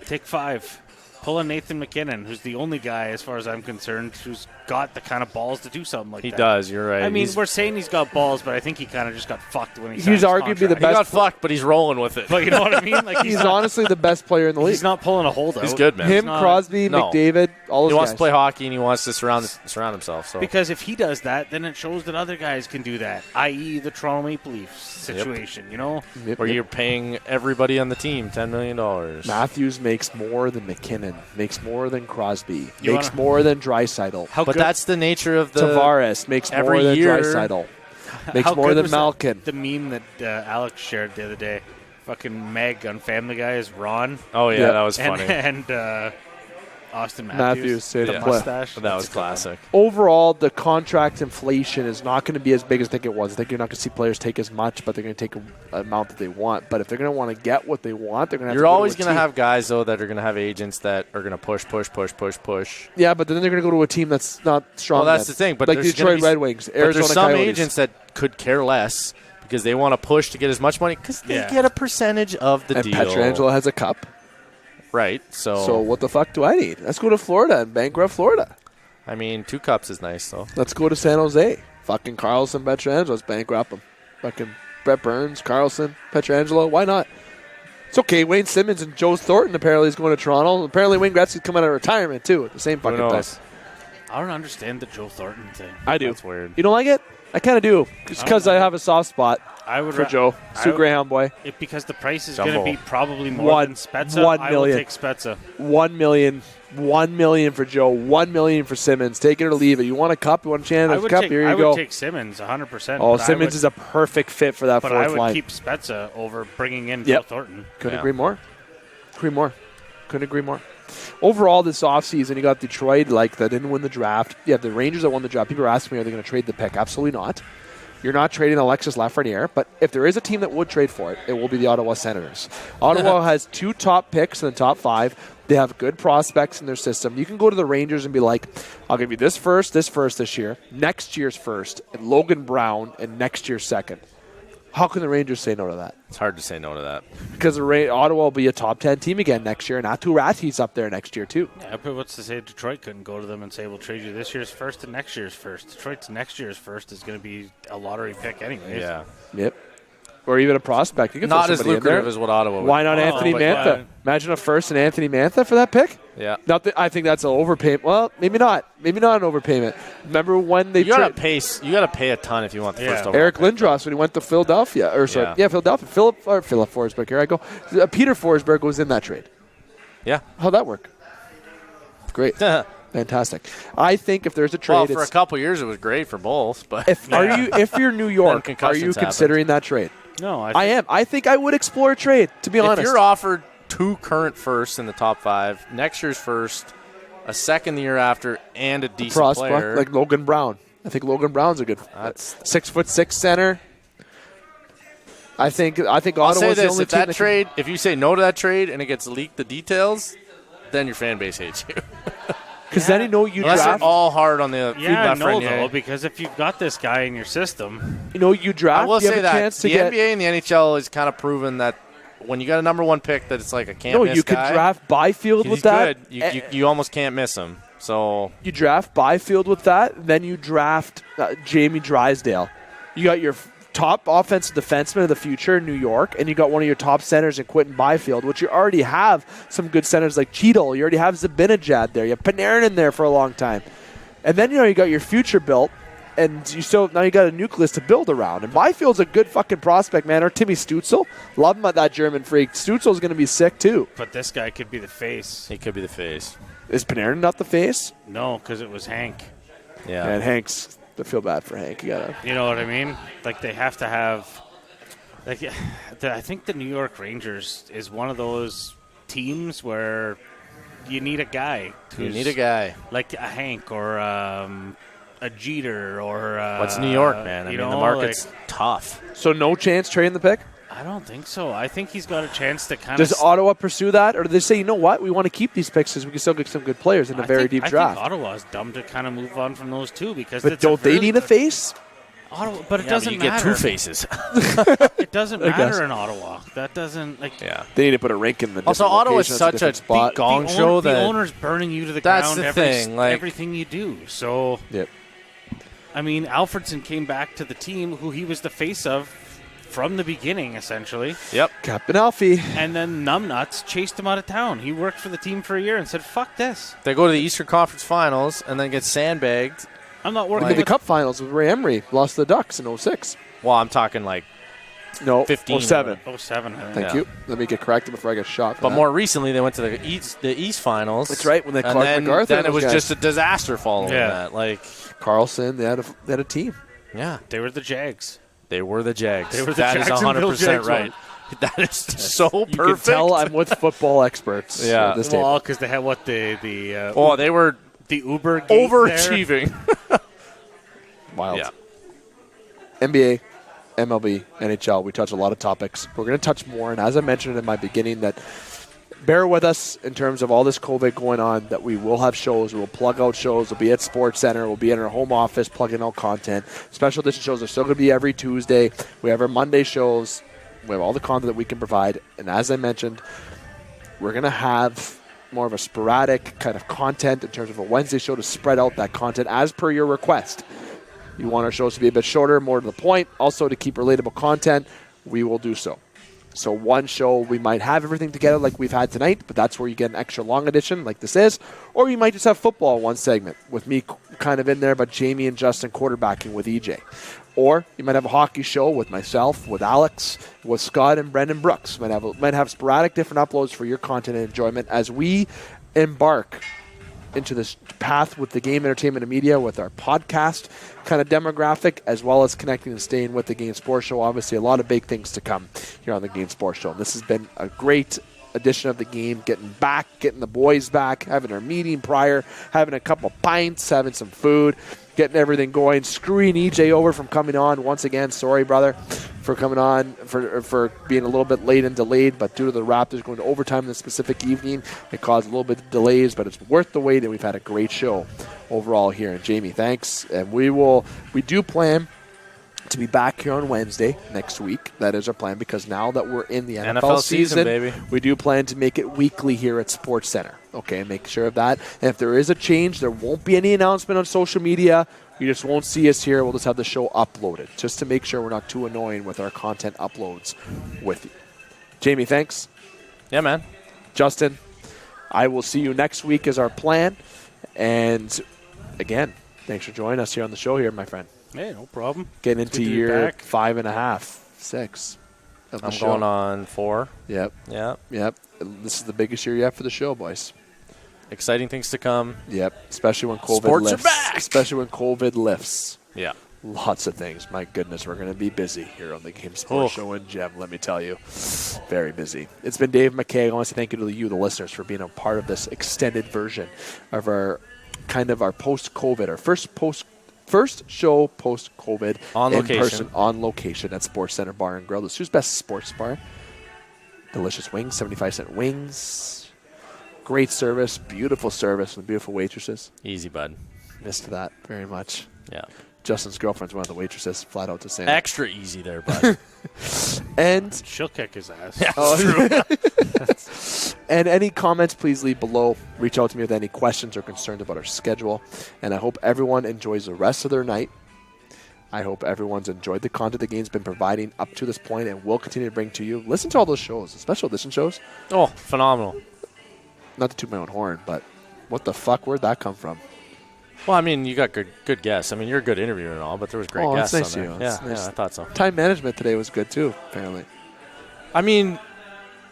Take 5. Pull a Nathan McKinnon, who's the only guy, as far as I'm concerned, who's got the kind of balls to do something like that. He does, you're right. I mean, we're saying he's got balls, but I think he kind of just got fucked when he signed He's his arguably contract. the best. He got fucked, but he's rolling with it. But you know what I mean? He's honestly the best player in the league. He's not pulling a holdout. He's good, man. Him, Crosby, McDavid, all those guys. He wants to play hockey, and he wants to surround himself. So. Because if he does that, then it shows that other guys can do that, i.e. the Toronto Maple Leafs situation, Where you're paying everybody on the team $10 million. Matthews makes more than McKinnon, makes more than Crosby, makes more than Draisaitl. But that's the nature of the Tavares makes more than Draisaitl. Makes more than Malkin. The meme that Alex shared the other day, fucking Meg on Family Guy is Ron. Oh yeah, that was funny. And Austin Matthews the mustache. That was classic. Overall, the contract inflation is not going to be as big as I think it was. I think you're not going to see players take as much, but they're going to take an amount that they want. But if they're going to want to get what they want, they're going to have to. You're always going to have guys, though, that are going to have agents that are going to push. Yeah, but then they're going to go to a team that's not strong. Well, that's the thing. But like the Detroit Red Wings, Arizona there's some Coyotes. agents that could care less because they want to push to get as much money because they get a percentage of the deal. And Pietrangelo has a cup. Right. So what the fuck do I need? Let's go to Florida and bankrupt Florida. I mean, 2 cups is nice, though. Let's go to San Jose. Fucking Carlson, Pietrangelo. Let's bankrupt them. Fucking Brett Burns, Carlson, Pietrangelo. Why not? It's okay. Wayne Simmons and Joe Thornton apparently is going to Toronto. Apparently Wayne Gretzky's coming out of retirement, too, at the same fucking time. I don't understand the Joe Thornton thing. I do. That's weird. You don't like it? I kind of do. Just because I have a soft spot for Joe. Sue Greyhound boy. Because the price is going to be probably more than Spezza. $1 million. I will take Spezza. $1 million. $1 million for Joe. $1 million for Simmons. Take it or leave it. You want a cup? You want a chance? Cup? Here you go. I would take Simmons 100%. Oh, Simmons is a perfect fit for that fourth line. But I would keep Spezza over bringing in Joe Thornton. Couldn't agree more. Couldn't agree more. Overall, this offseason, you got Detroit, that didn't win the draft. Yeah, the Rangers that won the draft. People are asking me, are they going to trade the pick? Absolutely not. You're not trading Alexis Lafreniere, but if there is a team that would trade for it, it will be the Ottawa Senators. Ottawa has 2 top picks in the top 5. They have good prospects in their system. You can go to the Rangers and be like, I'll give you this first this year, next year's first, and Logan Brown, and next year's second. How can the Rangers say no to that? It's hard to say no to that. Because Ottawa will be a top 10 team again next year, and Atu Rati's up there next year, too. Yeah, but what's to say Detroit couldn't go to them and say, we'll trade you this year's first and next year's first? Detroit's next year's first is going to be a lottery pick anyways. Yeah. Yep. Or even a prospect. You can not as lucrative as what Ottawa would. Why not Anthony Mantha? Imagine a first and Anthony Mantha for that pick? Yeah. I think that's an overpayment. Well, maybe not. Maybe not an overpayment. Remember when they You got to pay a ton if you want the first overall. Eric Lindros when he went to Philadelphia. Philadelphia. Philip Forsberg. Here I go. Peter Forsberg was in that trade. Yeah. How'd that work? Great. Fantastic. I think if there's a trade, for a couple years it was great for both. But if you're New York, are you considering that trade? No, I am. I think I would explore a trade, to be honest. If you're offered 2 current firsts in the top 5, next year's first, a second the year after, and a decent player. Like Logan Brown. I think Logan Brown's a good 6'6" center. I think I'll say Ottawa's the this: only if team that trade, if you say no to that trade and it gets leaked, the details, then your fan base hates you. Because then you know you Unless draft. they're all hard on the Yeah, left no, right though, hand. because if you've got this guy in your system, You know you draft. I will you say have a that chance to the get. NBA and the NHL is kind of proven that when you got a number one pick, that it's like a can't No, miss you guy. could draft Byfield He's with that. good. You almost can't miss him. So You draft Byfield with that, then you draft Jamie Drysdale. You got your top offensive defenseman of the future in New York, and you got one of your top centers in Quentin Byfield, which you already have some good centers like Cheadle. You already have Zibanejad there. You have Panarin in there for a long time. And then you got your future built, and now you got a nucleus to build around. And Byfield's a good fucking prospect, man. Or Timmy Stützle. Love him at that German freak. Stützle's going to be sick, too. but this guy could be the face. he could be the face. Is Panarin not the face? No, because it was Hank. Yeah. And Hank's, I feel bad for Hank. You got to. You know what I mean? Like, they have to have. Like, I think the New York Rangers is one of those teams where you need a guy. You need a guy. Like a Hank or a Jeter or. What's New York, man? I mean, the market's tough. So no chance trading the pick? I don't think so. I think he's got a chance to kind Does of. Ottawa pursue that, or do they say, you know what, we want to keep these picks because we can still get some good players in a very deep draft? I think Ottawa's dumb to kind of move on from those two because. But don't they need a face? Ottawa, but it Yeah, doesn't but you matter. get two faces. It doesn't I guess. matter in Ottawa. That doesn't like. Yeah. They need to put a rink in the Also, different Ottawa is location. such That's a different spot. gong show The that owner's burning you to the That's ground. the every, thing, like- everything you do. So Yep. I mean, Alfredson came back to the team who he was the face of from the beginning, essentially. Yep. Captain Alfie. And then Numbnuts chased him out of town. He worked for the team for a year and said, "Fuck this! They go to the Eastern Conference Finals and then get sandbagged. I'm not Look working." at the with Cup Finals with Ray Emery. Lost to the Ducks in 06. Well, I'm talking like, No, 15. 07. 07. I think. Thank Yeah. you. Let me get corrected before I get shot. for but that. more recently they went to the East Finals. That's right, when they and Clark then, MacArthur then and it those was guys. just a disaster following Yeah. that. Like, Carlson, they had a team. yeah, They were the Jags. they were the Jags. They were the That is Jacksonville 100% Jags right. That is so perfect. You can tell I'm with football experts. Yeah. at this table. Well, because they had what the Oh, they were the Uber gate there. overachieving. Wild. Yeah. NBA, MLB, NHL, we touch a lot of topics. We're going to touch more, and as I mentioned in my beginning, that bear with us in terms of all this COVID going on, that we will have shows. We'll plug out shows. We'll be at Sportscenter. We'll be in our home office plugging out content. Special edition shows are still going to be every Tuesday. We have our Monday shows. We have all the content that we can provide. And as I mentioned, we're going to have more of a sporadic kind of content in terms of a Wednesday show to spread out that content as per your request. You want our shows to be a bit shorter, more to the point, also to keep relatable content, we will do so. So one show, we might have everything together like we've had tonight, but that's where you get an extra long edition like this is. Or you might just have football in one segment with me kind of in there, but Jamie and Justin quarterbacking with EJ. Or you might have a hockey show with myself, with Alex, with Scott and Brendan Brooks. Might have sporadic different uploads for your content and enjoyment as we embark into this path with the game, entertainment, and media with our podcast kind of demographic, as well as connecting and staying with the Game Sports Show. Obviously, a lot of big things to come here on the Game Sports Show. And this has been a great edition of the game, getting the boys back, having our meeting prior, having a couple pints, having some food, getting everything going, screwing EJ over from coming on. Once again, sorry, brother, for coming on, for being a little bit late and delayed, but due to the Raptors going to overtime in the specific evening, it caused a little bit of delays, but it's worth the wait, and we've had a great show overall here. And Jamie, thanks. And we do plan to be back here on Wednesday next week. That is our plan, because now that we're in the NFL season, baby. we do plan to make it weekly here at Sportscenter. Okay, make sure of that. And if there is a change, there won't be any announcement on social media. You just won't see us here. We'll just have the show uploaded, just to make sure we're not too annoying with our content uploads with you. Jamie, thanks. Yeah, man. Justin, I will see you next week is our plan. And again, thanks for joining us here on the show here, my friend. Hey, no problem. Getting It's into good to be year back. 5.5, 6 of the I'm show. going on 4. Yep. Yeah. This is the biggest year yet for the show, boys. Exciting things to come. Yep. Especially when COVID Sports are lifts. back! Especially when COVID lifts. Yeah. Lots of things. My goodness, we're going to be busy here on the Game Sports Show in Gem, let me tell you. Very busy. It's been Dave McCaig. I want to say thank you to you, the listeners, for being a part of this extended version of our post-COVID, our first first show post-COVID On in location. person, on location at Sportscenter Bar and Grill, the Sioux's best sports bar. Delicious wings, 75-cent wings. Great service, beautiful service, and beautiful waitresses. Easy, bud. Missed that very much. Yeah. Justin's girlfriend's one of the waitresses, flat out to say. Extra easy there, bud. And She'll kick his ass. and any comments, please leave below. Reach out to me with any questions or concerns about our schedule. And I hope everyone enjoys the rest of their night. I hope everyone's enjoyed the content the game's been providing up to this point and will continue to bring to you. Listen to all those shows, the special edition shows. Oh, phenomenal. Not to toot my own horn, but what the fuck? Where'd that come from? Well, I mean, you got good guests. I mean, you're a good interviewer and all, but there was great guests that's nice on there. of you. That's Yeah, nice. I thought so. Time management today was good too, apparently. I mean,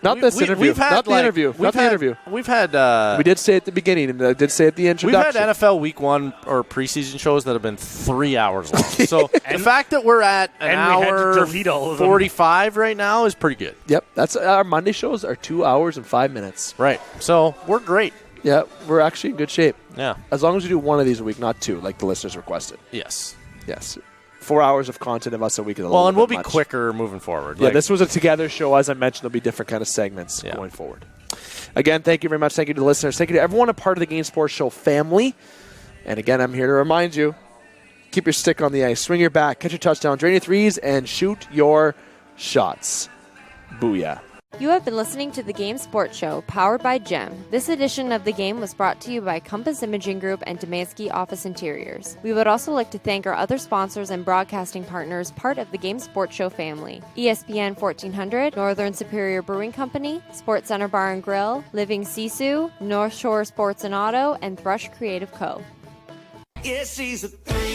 Not this interview. We've had, Not the like, interview. we've Not the had- interview. We've had. We did say at the beginning, and I did say at the We've introduction. had NFL Week 1 or preseason shows that have been 3 hours long. So the fact that we're at an and we had to hour delete all of them. 45 right now is pretty good. Yep, that's our Monday shows are 2 hours and 5 minutes. Right. So we're great. Yeah, we're actually in good shape. Yeah. As long as we do one of these a week, not two, like the listeners requested. Yes. Yes. 4 hours of content of us a week is a Well, little and we'll bit be much. quicker moving forward. Yeah, this was a together show. As I mentioned, there'll be different kind of segments going forward. Again, thank you very much. Thank you to the listeners. Thank you to everyone a part of the Game Sports Show family. And again, I'm here to remind you, keep your stick on the ice, swing your bat, catch your touchdown, drain your threes, and shoot your shots. Booyah. You have been listening to the Game Sports Show, powered by GEM. This edition of the game was brought to you by Compass Imaging Group and Demansky Office Interiors. We would also like to thank our other sponsors and broadcasting partners, part of the Game Sports Show family: ESPN 1400, Northern Superior Brewing Company, Sportscenter Bar and Grill, Living Sisu, North Shore Sports and Auto, and Thrush Creative Co. Yeah, she's a 3.